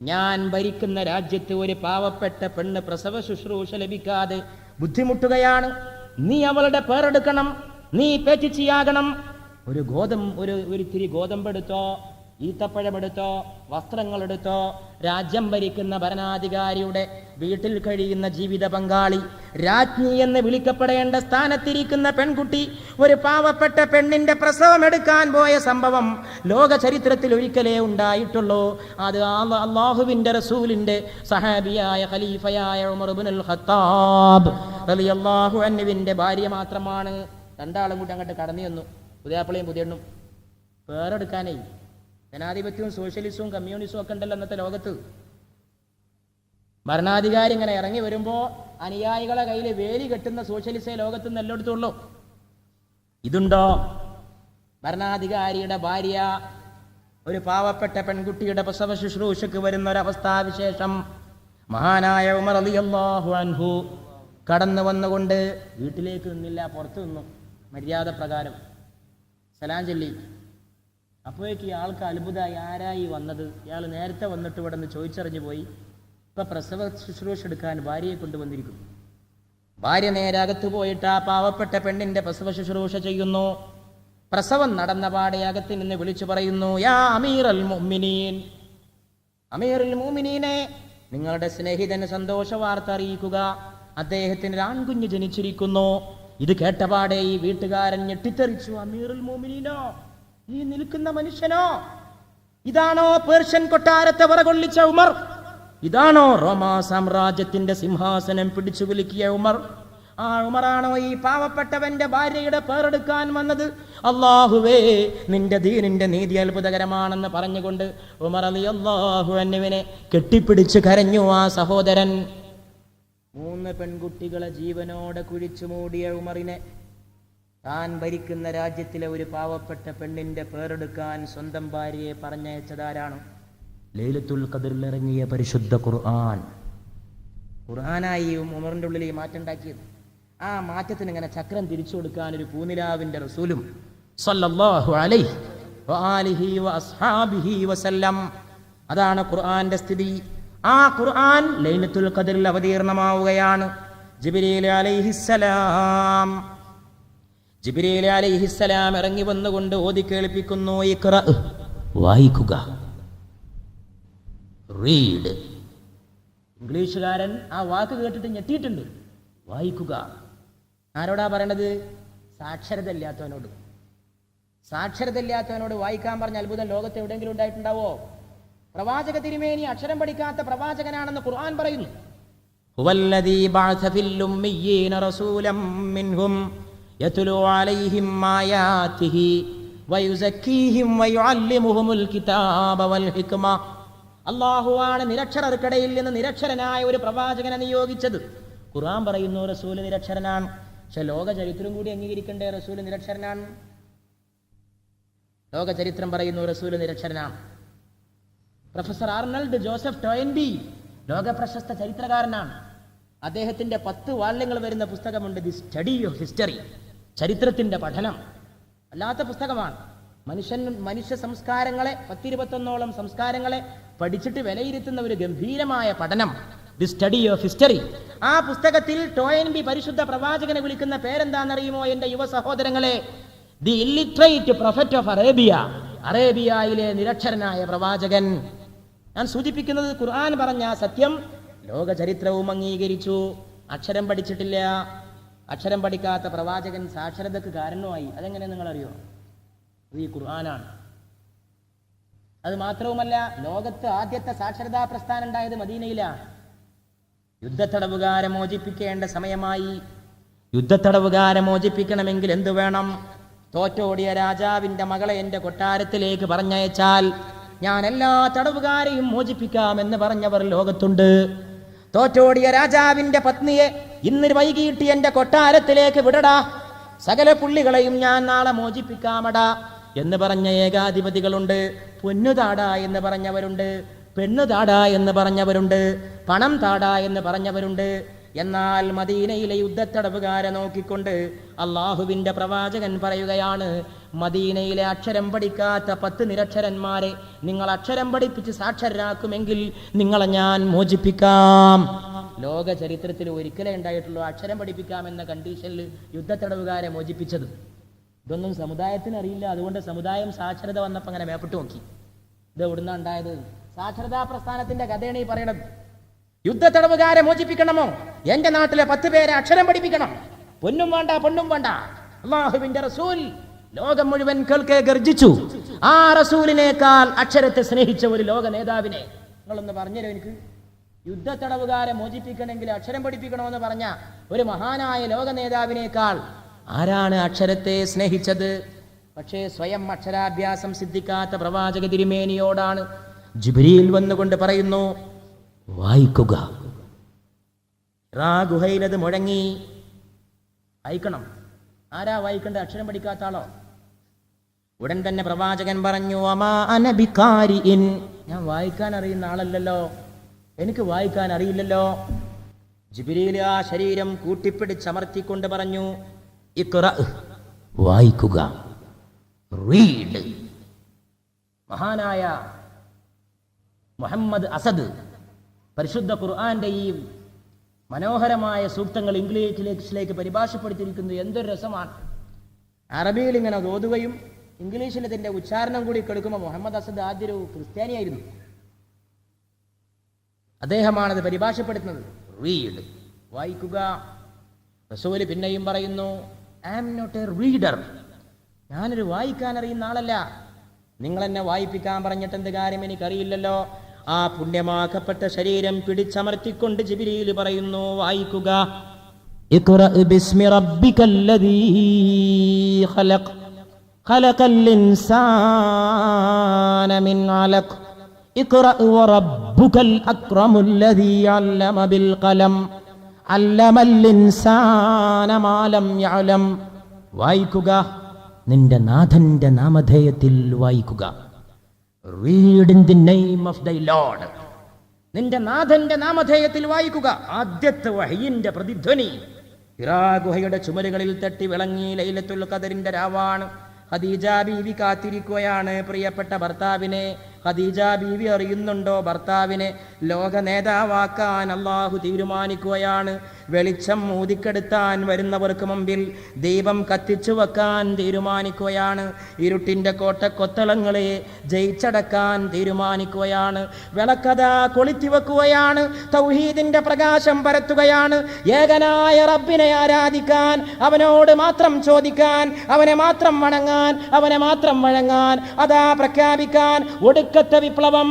ഞാൻ ഭരിക്കുന്ന രാജ്യത്ത് ഒരു പാവപ്പെട്ട പെണ്ണ് പ്രസവ ശുശ്രൂഷ ലഭിക്കാതെ ബുദ്ധിമുട്ടുകയാണ്. നീ അവളുടെ പേരെടുക്കണം, നീ പേറ്റിച്ചിയാകണം. ഒരു തിരി ഗോതമ്പെടുത്തോ, ഈത്തപ്പഴമെടുത്തോ, വസ്ത്രങ്ങളെടുത്തോ, രാജ്യം ഭരിക്കുന്ന ഭരണാധികാരിയുടെ വീട്ടിൽ കഴിയുന്ന ജീവിത പങ്കാളി, രാജ്ഞി എന്ന് വിളിക്കപ്പെടേണ്ട സ്ഥാനത്തിരിക്കുന്ന പെൺകുട്ടി ഒരു പാവപ്പെട്ട പെണ്ണിന്റെ പ്രസവം എടുക്കാൻ പോയ സംഭവം ലോക ചരിത്രത്തിൽ ഒരിക്കലേ ഉണ്ടായിട്ടുള്ളൂ. അത് അല്ലാഹുവിന്റെ റസൂലിന്റെ സഹാബിയായ ഖലീഫയായ ഉമർ ഇബ്നുൽ ഖത്താബ് റളിയല്ലാഹു അൻഹുവിന്റെ ഭാര്യ മാത്രമാണ്. രണ്ടാളും കൂടി അങ്ങോട്ട് കടന്നു വന്നു. പുതിയാപ്പിളയും പുതിയണ്ണും പേരെടുക്കാനേ. ജനാധിപത്യവും സോഷ്യലിസവും കമ്മ്യൂണിസവും ഒക്കെ ഉണ്ടല്ലോ അന്നത്തെ ലോകത്ത്. ഭരണാധികാരി ഇങ്ങനെ ഇറങ്ങി വരുമ്പോൾ അനുയായികളെ കയ്യിൽ വേലി കെട്ടുന്ന സോഷ്യലിസ്റ്റ് ലോകത്ത് നിന്ന് എല്ലായിടത്തുള്ളൂ. ഇതുണ്ടോ? ഭരണാധികാരിയുടെ ഭാര്യ ഒരു പാവപ്പെട്ട പെൺകുട്ടിയുടെ പ്രസവ ശുശ്രൂഷയ്ക്ക് വരുന്ന ഒരവസ്ഥാവിശേഷം മഹാനായ ഉമർ റളിയല്ലാഹു അൻഹു കടന്നു വന്നുകൊണ്ട് വീട്ടിലേക്ക് നിന്നില്ല, പുറത്തു നിന്നു. മര്യാദ പ്രകാരം സലാം ചൊല്ലി. അപ്പോഴേക്ക് ഇയാൾക്ക് അത്ഭുതമായി, ആരായി വന്നത്? ഇയാൾ നേരത്തെ വന്നിട്ട് ഇവിടെ നിന്ന് ചോദിച്ചറിഞ്ഞു പോയി. ഇപ്പം പ്രസവ ശുശ്രൂഷ എടുക്കാൻ ഭാര്യയെ കൊണ്ടുവന്നിരിക്കുന്നു. ഭാര്യ നേരെ അകത്ത് പോയിട്ട് ആ പാവപ്പെട്ട പെണ്ണിന്റെ പ്രസവ ശുശ്രൂഷ ചെയ്യുന്നു. പ്രസവം നടന്ന പാടെ അകത്ത് നിന്ന് വിളിച്ചു പറയുന്നു, യാ അമീറൽ മുഅ്മിനീൻ, അമീറുൽ മുഅ്മിനീനെ, നിങ്ങളുടെ സ്നേഹിതന് സന്തോഷ വാർത്ത അറിയിക്കുക, അദ്ദേഹത്തിന് ഒരു ആൺകുഞ്ഞ് ജനിച്ചിരിക്കുന്നു. ഇത് കേട്ടപാടെ ഈ വീട്ടുകാരൻ ഞെട്ടിത്തെറിച്ചു. അമീറുൽ മുഅ്മിനീനോ? ഈ നിൽക്കുന്ന മനുഷ്യനോ? ഇതാണോ പേർഷ്യൻ കൊട്ടാരത്തെ വറകൊള്ളിച്ച ഉമർ? ഇതാണോ റോമാ സാമ്രാജ്യത്തിന്റെ സിംഹാസനം പിടിച്ചു കുലുക്കിയ ഉമർ? ആ ഉമറാണോ ഈ പാവപ്പെട്ടവന്റെ ഭാര്യയുടെ പേരെടുക്കാൻ വന്നത്? അല്ലാഹുവേ, നിന്റെ ദീനിന്റെ നീതി അത്ഭുതകരമാണെന്ന് പറഞ്ഞുകൊണ്ട് ഉമർ റളിയല്ലാഹു അൻഹുവിനെ കെട്ടിപ്പിടിച്ച് കരഞ്ഞു ആ സഹോദരൻ. 3 പെൺകുട്ടികളെ ജീവനോടെ കുഴിച്ചു മൂടിയ ഉമറിനെ താൻ ഭരിക്കുന്ന രാജ്യത്തിലെ ഒരു പാവപ്പെട്ട പെണ്ണിന്റെ പേരെടുക്കാൻ സ്വന്തം ഭാര്യയെ പറഞ്ഞയച്ചതാരാണ്? ലൈലത്തുൽ ഖദറിൽ ഇറങ്ങിയ പരിശുദ്ധ ഖുർആൻ. ഖുർആനായി ഉമറിന്റെ ഉള്ളിൽ ഈ മാറ്റം ഉണ്ടാക്കിയത്. ആ മാറ്റത്തിന് ഇങ്ങനെ ചക്രം തിരിച്ചു കൊടുക്കാൻ ഒരു പൂനിലാവിന്റെ റസൂലും സല്ലല്ലാഹു അലൈഹി വആലിഹി വഅസ്ഹാബിഹി വസല്ലം. അതാണ് ഖുർആന്റെ സ്ഥിതി. ആ ഖുർആൻ ലൈലത്തുൽ ഖദറിൽ അവതീർണമാവുകയാണ്. ജിബ്രീൽ അലൈഹിസ്സലാം ഇറങ്ങി വന്നുകൊണ്ട് ഓതി കേൾപ്പിക്കുന്നു, ഇഖ്റ, വായിക്കുക, റീഡ്. ഇംഗ്ലീഷുകാരൻ ആ വാക്ക് കേട്ടിട്ട് ഞെട്ടിയിട്ടുണ്ട്. വായിക്കുക. ആരോടാ പറയണത്? സാക്ഷരത ഇല്ലാത്തവനോട് വായിക്കാൻ പറഞ്ഞ അത്ഭുതം ലോകത്ത് എവിടെയെങ്കിലും ഉണ്ടായിട്ടുണ്ടാവോ? പ്രവാചക തിരുമേനി അക്ഷരം പഠിക്കാത്ത പ്രവാചകനാണെന്ന് ഖുർആൻ പറയുന്നു. ഹുവല്ലദീ ബഅസ ഫിൽ ഉമ്മയ്യീന റസൂലൻ മിൻഹും യത്ലൂ അലൈഹിം ആയാതിഹി വയുസക്കീഹിം വയുഅല്ലിമുഹുൽ കിതാബ വൽ ഹിക്മ. അല്ലാഹുവാണ് നിരക്ഷരർക്കിടയിൽ നിന്ന് നിരക്ഷരനായ ഒരു പ്രവാചകനെ നിയോഗിച്ചത്. ഖുർആൻ പറയുന്നു റസൂൽ നിരക്ഷരനാണ്. പക്ഷെ ലോക ചരിത്രം കൂടി അംഗീകരിക്കേണ്ടേ റസൂൽ നിരക്ഷരനാണ്? ലോക ചരിത്രം പറയുന്നു റസൂൽ നിരക്ഷരനാണ്. പ്രൊഫസർ ആർണൾഡ് ജോസഫ് ടോയൻബി ലോക പ്രശസ്ത ചരിത്രകാരനാണ്. അദ്ദേഹത്തിന്റെ 10 വാള്യങ്ങൾ വരുന്ന പുസ്തകമുണ്ട്, ദി സ്റ്റഡി ഓഫ് ഹിസ്റ്ററി, ചരിത്രത്തിന്റെ പഠനം. അല്ലാത്ത പുസ്തകമാണ്. മനുഷ്യ സംസ്കാരങ്ങളെ 10-21 സംസ്കാരങ്ങളെ പഠിച്ചിട്ട് വിലയിരുത്തുന്ന ഒരു ഗംഭീരമായ പഠനം, ദി സ്റ്റഡി ഓഫ് ഹിസ്റ്ററി. ആ പുസ്തകത്തിൽ ടോയൻബി പരിശുദ്ധ പ്രവാചകനെ വിളിക്കുന്ന പേരെന്താണെന്നറിയുമോ എന്റെ യുവ സഹോദരങ്ങളെ? The illiterate prophet of Arabia, അറേബ്യയിലെ നിരക്ഷരനായ പ്രവാചകൻ. ഞാൻ സൂചിപ്പിക്കുന്നത് ഖുർആൻ പറഞ്ഞ സത്യം ലോക ചരിത്രവും അംഗീകരിച്ചു. അക്ഷരം പഠിച്ചിട്ടില്ല. അക്ഷരം പഠിക്കാത്ത പ്രവാചകൻ സാക്ഷരതക്ക് കാരണമായി. അതെങ്ങനെ നിങ്ങളറിയോ? അത് ഈ ഖുർആനാണ്. അത് മാത്രവുമല്ല, ലോകത്ത് ആദ്യത്തെ സാക്ഷരതാ പ്രസ്ഥാനം ഉണ്ടായത് മദീനയിലാണ്. യുദ്ധത്തടവുകാരെ മോചിപ്പിക്കേണ്ട സമയമായി. യുദ്ധത്തടവുകാരെ മോചിപ്പിക്കണമെങ്കിൽ എന്തു വേണം? തോറ്റോടിയ രാജാവിന്റെ മകളെ എന്റെ കൊട്ടാരത്തിലേക്ക് പറഞ്ഞയച്ചാൽ ഞാൻ എല്ലാ തടവുകാരെയും മോചിപ്പിക്കാമെന്ന് പറഞ്ഞവർ ലോകത്തുണ്ട്. തോറ്റോടിയ രാജാവിന്റെ പത്നിയെ ഇന്ന് വൈകിട്ട് എന്റെ കൊട്ടാരത്തിലേക്ക് വിടടാ, സകല പുള്ളികളെയും ഞാൻ നാളെ മോചിപ്പിക്കാമടാ എന്ന് പറഞ്ഞ ഏകാധിപതികളുണ്ട്. പൊന്നു താടാ എന്ന് പറഞ്ഞവരുണ്ട്, പെണ്ണു താടാ എന്ന് പറഞ്ഞവരുണ്ട്, പണം താടാ എന്ന് പറഞ്ഞവരുണ്ട്. എന്നാൽ മദീനയിലെ യുദ്ധത്തടവുകാരെ നോക്കിക്കൊണ്ട് അള്ളാഹുവിൻ്റെ പ്രവാചകൻ പറയുകയാണ്, മദീനയിലെ അക്ഷരം പഠിക്കാത്ത 10 നിരക്ഷരന്മാരെ നിങ്ങൾ അക്ഷരം പഠിപ്പിച്ച് സാക്ഷരരാക്കുമെങ്കിൽ നിങ്ങളെ ഞാൻ മോചിപ്പിക്കാം. ലോക ചരിത്രത്തിൽ ഒരിക്കലേ ഉണ്ടായിട്ടുള്ളൂ അക്ഷരം പഠിപ്പിക്കാമെന്ന കണ്ടീഷനിൽ യുദ്ധത്തടവുകാരെ മോചിപ്പിച്ചത്. ഇതൊന്നും സമുദായത്തിന് അറിയില്ല. അതുകൊണ്ട് സമുദായം സാക്ഷരത വന്നപ്പോൾ അങ്ങനെ മേപ്പിട്ട് നോക്കി. ഇത് എവിടുന്ന ഉണ്ടായത്? സാക്ഷരതാ പ്രസ്ഥാനത്തിന്റെ കഥയാണ് ഈ പറയണത്. യുദ്ധത്തടവുകാരെ മോചിപ്പിക്കണമോ? എന്റെ നാട്ടിലെ 10 പേരെ അക്ഷരം പഠിപ്പിക്കണം. പൊന്നും വേണ്ട പൊണ്ണും വേണ്ട. അല്ലാഹുവിന്റെ റസൂൽ ലോകം മുഴുവൻ കേൾക്കെ ഗർജിച്ചു. ആ റസൂലിനേക്കാൾ അക്ഷരത്തെ സ്നേഹിച്ച ഒരു ലോക നേതാവിനെ നിങ്ങളൊന്ന് പറഞ്ഞല്ലോ എനിക്ക്. യുദ്ധത്തടവുകാരെ മോചിപ്പിക്കണമെങ്കിൽ അക്ഷരം പഠിപ്പിക്കണമെന്ന് പറഞ്ഞ ഒരു മഹാനായ ലോക നേതാവിനേക്കാൾ ആരാണ് അക്ഷരത്തെ സ്നേഹിച്ചത്? പക്ഷേ സ്വയം അക്ഷരാഭ്യാസം സിദ്ധിക്കാത്ത പ്രവാചക തിരുമേനിയോടാണ് ജിബ്രീൽ വന്നുകൊണ്ട് പറയുന്നു, വായിക്കുക. ഗുഹയിലത് മുഴങ്ങി. വായിക്കണം. ആരാ വായിക്കേണ്ടത്? അക്ഷരം പഠിക്കാത്ത ആളോ? ഉടൻ തന്നെ പ്രവാചകൻ പറഞ്ഞു, അമാ അന ബിഖാരിഇൻ, ഞാൻ വായിക്കാൻ അറിയുന്ന ആളല്ലല്ലോ, എനിക്ക് വായിക്കാൻ അറിയില്ലല്ലോ. ജിബ്രീൽ ആ ശരീരം കൂട്ടിപ്പിടിച്ചമർത്തിക്കൊണ്ട് പറഞ്ഞു, ഇഖ്റ, വായിക്കുക, റീഡ്. മഹാനായ മുഹമ്മദ് അസദ് പരിശുദ്ധ ഖുർആന്റെ ഈ മനോഹരമായ സൂക്തങ്ങൾ ഇംഗ്ലീഷിലേക്ക് പരിഭാഷപ്പെടുത്തിയിരിക്കുന്നത് എന്തൊരു രസമാണ്. അറബിയിൽ ഇങ്ങനെ ഓതുകയും ഇംഗ്ലീഷിൽ ഇതിന്റെ ഉച്ചാരണം കൂടി കേൾക്കുമ്പോൾ മുഹമ്മദ് അസദ് ആദ്യ ഒരു ക്രിസ്ത്യാനിയായിരുന്നു. അദ്ദേഹമാണത് പരിഭാഷപ്പെടുത്തുന്നത്. റീഡ്, വായിക്കുക. റസൂല് പിന്നെയും പറയുന്നു, I am not a reader, ഞാനൊരു വായിക്കാൻ അറിയുന്ന ആളല്ല. നിങ്ങൾ എന്നെ വായിപ്പിക്കാൻ പറഞ്ഞിട്ട് എന്ത് കാര്യം എനിക്കറിയില്ലല്ലോ. ആ പുണ്യമാക്കപ്പെട്ട ശരീരം പിടിച്ചമർത്തിക്കൊണ്ട് ജിബ്രീൽ പറയുന്നു, വായിക്കുക. ഇഖ്റ ബിസ്മി റബ്ബിക്കല്ലദീ ഖലഖ് ഖലഖൽ ഇൻസാന മിൻ അലഖ് ഇഖ്റ വറബ്ബുകൽ അക്രമുല്ലദീ അല്ലമ ബിൽ ഖലം അല്ലമൽ ഇൻസാന മാ ലം യഅലം. വായിക്കുക, നിന്റെ നാഥന്റെ നാമധേയത്തിൽ വായിക്കുക. Read in the name of thy Lord. നിന്റെ നാഥന്റെ നാമധേയത്തിൽ വായിക്കുക. ആദ്യത്തെ വഹയിന്റെ പ്രതിധ്വനി ഹിറാ ഗുഹയുടെ ചുമരുകളിൽ തട്ടി വിളങ്ങി. ലൈലത്തുൽ ഖദറിന്റെ രാവാണ്. ഖദീജ ബീവി കാത്തിരിക്കുകയാണ് പ്രിയപ്പെട്ട ഭർത്താവിനെ. ഖദീജ ബീവി അറിയുന്നുണ്ടോ ഭർത്താവിനെ ലോക നേതാവാക്കാൻ അള്ളാഹു തീരുമാനിക്കുകയാണ്. വെളിച്ചം ഊതിക്കെടുത്താൻ വരുന്നവർക്ക് മുമ്പിൽ ദീപം കത്തിച്ചു വെക്കാൻ തീരുമാനിക്കുകയാണ്. ഇരുട്ടിൻ്റെ കോട്ടക്കൊത്തളങ്ങളെ ജയിച്ചടക്കാൻ തീരുമാനിക്കുകയാണ്. വിളക്കഥ കൊളുത്തി വെക്കുകയാണ്. തൗഹീദിന്റെ പ്രകാശം പരത്തുകയാണ്. ഏകനായ റബ്ബിനെ ആരാധിക്കാൻ, അവനോട് മാത്രം ചോദിക്കാൻ, അവനെ മാത്രം വണങ്ങാൻ, അവനെ മാത്രം വഴങ്ങാൻ, അതാ പ്രഖ്യാപിക്കാൻ ഒടുക്കത്തെ വിപ്ലവം,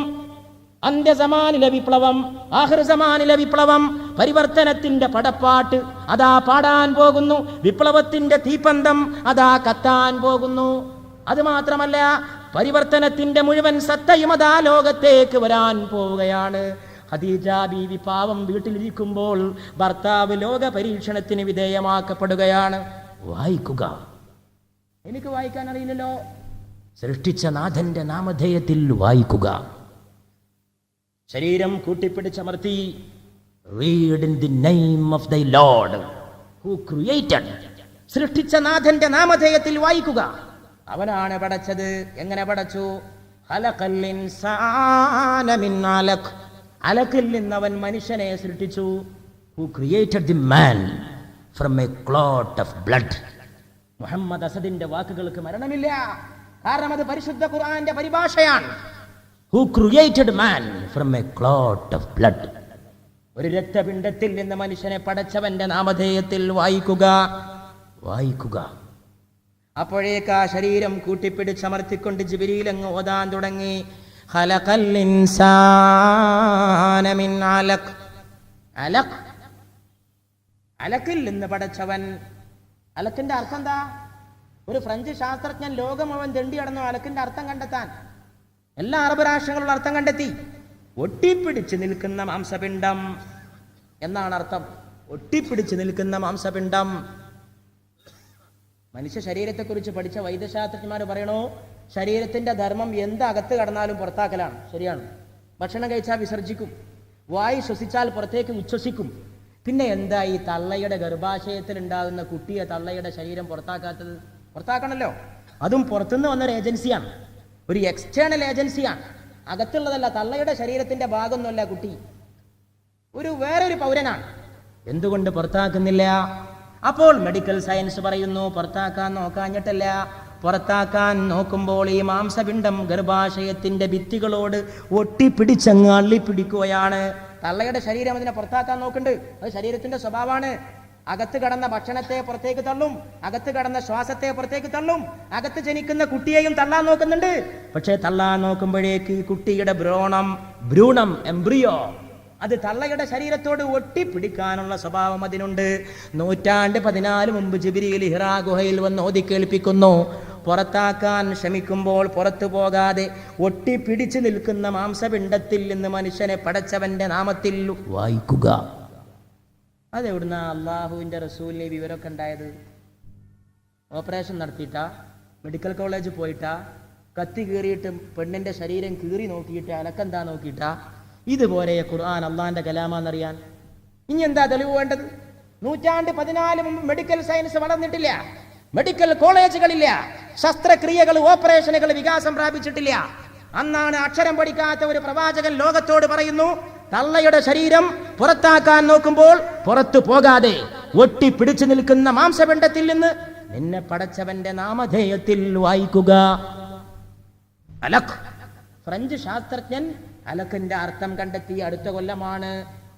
അന്ത്യസമാനിലെ വിപ്ലവം, ആഖിർസമാനിലെ വിപ്ലവം, പരിവർത്തനത്തിന്റെ പടപ്പാട്ട് അതാ പാടാൻ പോകുന്നു. വിപ്ലവത്തിന്റെ തീപ്പന്തം അതാ കത്താൻ പോകുന്നു. അതുമാത്രമല്ല, പരിവർത്തനത്തിന്റെ മുഴുവൻ സത്തയും അതാ ലോകത്തേക്ക് വരാൻ പോവുകയാണ്. ഖദീജ ബീവി പാവം വീട്ടിലിരിക്കുമ്പോൾ ഭർത്താവ് ലോക പരീക്ഷണത്തിന് വിധേയമാക്കപ്പെടുകയാണ്. വായിക്കുക. എനിക്ക് വായിക്കാൻ അറിയില്ലല്ലോ. സൃഷ്ടിച്ച നാഥന്റെ നാമധേയത്തിൽ വായിക്കുക. ശരീരം കൂട്ടിപ്പിടിച്ചമർത്തി. Read in the name of thy Lord who created. സൃഷ്ടിച്ച നാഥന്റെ നാമധേയത്തിൽ വായിക്കുക. അവനാണ് പടച്ചത്. എങ്ങനെ പടച്ചു? ഖലഖൽ ഇൻസാന മിൻ അലഖ്. അലഖിൽ നിന്ന് അവൻ മനുഷ്യനെ സൃഷ്ടിച്ചു. Who created the man from a clot of blood. Muhammad അസദിന്റെ വാക്കുകൾക്ക് മരണമില്ല. കാരണം അത് പരിശുദ്ധ ഖുർആന്റെ പരിഭാഷയാണ്. Who created man from a clot of blood. ഒരു രക്തപിണ്ഡത്തിൽ നിന്ന് മനുഷ്യനെ പടച്ചവന്റെ നാമധേയത്തിൽ വായിക്കുക, വായിക്കുക. അപ്പോഴേക്ക് ആ ശരീരം കൂട്ടിപ്പിടിച്ചമർത്തിക്കൊണ്ട് ജിബ്രീൽ അങ്ങ് ഓതാൻ തുടങ്ങി. ഖലഖൽ ഇൻസാന മിൻ അലഖ്. അലഖ്, അലക്കിൽ നിന്ന് പടച്ചവൻ. അലക്കിന്റെ അർത്ഥം എന്താ? ഒരു ഫ്രഞ്ച് ശാസ്ത്രജ്ഞൻ ലോകം മുഴുവൻ തെണ്ടി നടന്നു അലക്കിന്റെ അർത്ഥം കണ്ടെത്താൻ. എല്ലാ അറബ് രാഷ്ട്രങ്ങളും അർത്ഥം കണ്ടെത്തി. ഒട്ടിപ്പിടിച്ച് നിൽക്കുന്ന മാംസപിണ്ഡം എന്നാണ് അർത്ഥം. ഒട്ടിപ്പിടിച്ച് നിൽക്കുന്ന മാംസപിണ്ഡം. മനുഷ്യ ശരീരത്തെക്കുറിച്ച് പഠിച്ച വൈദ്യശാസ്ത്രജ്ഞന്മാർ പറയണോ, ശരീരത്തിന്റെ ധർമ്മം എന്ത് അകത്ത് കടന്നാലും പുറത്താക്കലാണ്. ശരിയാണ്. ഭക്ഷണം കഴിച്ചാൽ വിസർജിക്കും, വായു ശ്വസിച്ചാൽ പുറത്തേക്ക് ഉച്ഛ്വസിക്കും, പിന്നെ എന്താ ഈ തള്ളയുടെ ഗർഭാശയത്തിൽ ഉണ്ടാകുന്ന കുട്ടിയെ തള്ളയുടെ ശരീരം പുറത്താക്കാത്തത്? പുറത്താക്കണമല്ലോ. അതും പുറത്തുനിന്ന് വന്നൊരു ഏജൻസിയാണ്, ഒരു എക്സ്റ്റേണൽ ഏജൻസിയാണ്, അകത്തുള്ളതല്ല. തള്ളയുടെ ശരീരത്തിന്റെ ഭാഗമൊന്നുമല്ല കുട്ടി, വേറൊരു പൗരനാണ്. എന്തുകൊണ്ട് പുറത്താക്കുന്നില്ല? അപ്പോൾ മെഡിക്കൽ സയൻസ് പറയുന്നു പുറത്താക്കാൻ നോക്കാഞ്ഞിട്ടല്ല. പുറത്താക്കാൻ നോക്കുമ്പോൾ ഈ മാംസപിണ്ഡം ഗർഭാശയത്തിന്റെ ഭിത്തികളോട് ഒട്ടിപ്പിടിച്ചങ്ങ് അള്ളിപ്പിടിക്കുകയാണ്. തള്ളയുടെ ശരീരം അതിനെ പുറത്താക്കാൻ നോക്കുന്നുണ്ട്. അത് ശരീരത്തിന്റെ സ്വഭാവമാണ്. അകത്ത് കടന്ന ഭക്ഷണത്തെ പുറത്തേക്ക് തള്ളും, അകത്ത് കടന്ന ശ്വാസത്തെ പുറത്തേക്ക് തള്ളും, അകത്ത് ജനിക്കുന്ന കുട്ടിയെയും തള്ളാൻ നോക്കുന്നുണ്ട്. പക്ഷേ തള്ളാൻ നോക്കുമ്പോഴേക്ക് കുട്ടിയുടെ ഭ്രൂണം എംബ്രിയോ അത് തള്ളയുടെ ശരീരത്തോട് ഒട്ടിപ്പിടിക്കാനുള്ള സ്വഭാവം അതിനുണ്ട്. 1400 മുമ്പ് ജിബ്രീൽ ഹിറാ ഗുഹയിൽ വന്ന് ഓതി കേൾപ്പിക്കുന്നു, പുറത്താക്കാൻ ശ്രമിക്കുമ്പോൾ പുറത്തു പോകാതെ ഒട്ടിപ്പിടിച്ചു നിൽക്കുന്ന മാംസപിണ്ഡത്തിൽ നിന്ന് മനുഷ്യനെ പടച്ചവന്റെ നാമത്തിൽ വായിക്കുക. അതെവിടുന്ന അള്ളാഹുവിൻ്റെ റസൂലിനെ വിവരമൊക്കെ ഉണ്ടായത്? ഓപ്പറേഷൻ നടത്തിയിട്ടാ? മെഡിക്കൽ കോളേജിൽ പോയിട്ടാ? കത്തി കീറിയിട്ട് പെണ്ണിൻ്റെ ശരീരം കീറി നോക്കിയിട്ട് അലക്കെന്താ നോക്കിയിട്ടാ? ഇതുപോലെ ഖുർആൻ അള്ളാഹിൻ്റെ കലാമാന്നറിയാൻ ഇനി എന്താ തെളിവ് വേണ്ടത്? 1400 മുമ്പ് മെഡിക്കൽ സയൻസ് വളർന്നിട്ടില്ല, മെഡിക്കൽ കോളേജുകളില്ല, ശസ്ത്രക്രിയകൾ ഓപ്പറേഷനുകൾ വികാസം പ്രാപിച്ചിട്ടില്ല. അന്നാണ് അക്ഷരം പഠിക്കാത്ത ഒരു പ്രവാചകൻ ലോകത്തോട് പറയുന്നു, തള്ളയുടെ ശരീരം പുറത്താക്കാൻ നോക്കുമ്പോൾ പുറത്തു പോകാതെ ഒട്ടിപ്പിടിച്ചു നിൽക്കുന്ന മാംസപിണ്ഡത്തിൽ നിന്ന് നിന്നെ പടച്ചവന്റെ നാമധേയത്തിൽ വായിക്കുക. അലക്. ഫ്രഞ്ച് ശാസ്ത്രജ്ഞൻ അലക്കിന്റെ അർത്ഥം കണ്ടെത്തി. അടുത്ത കൊല്ലമാണ്.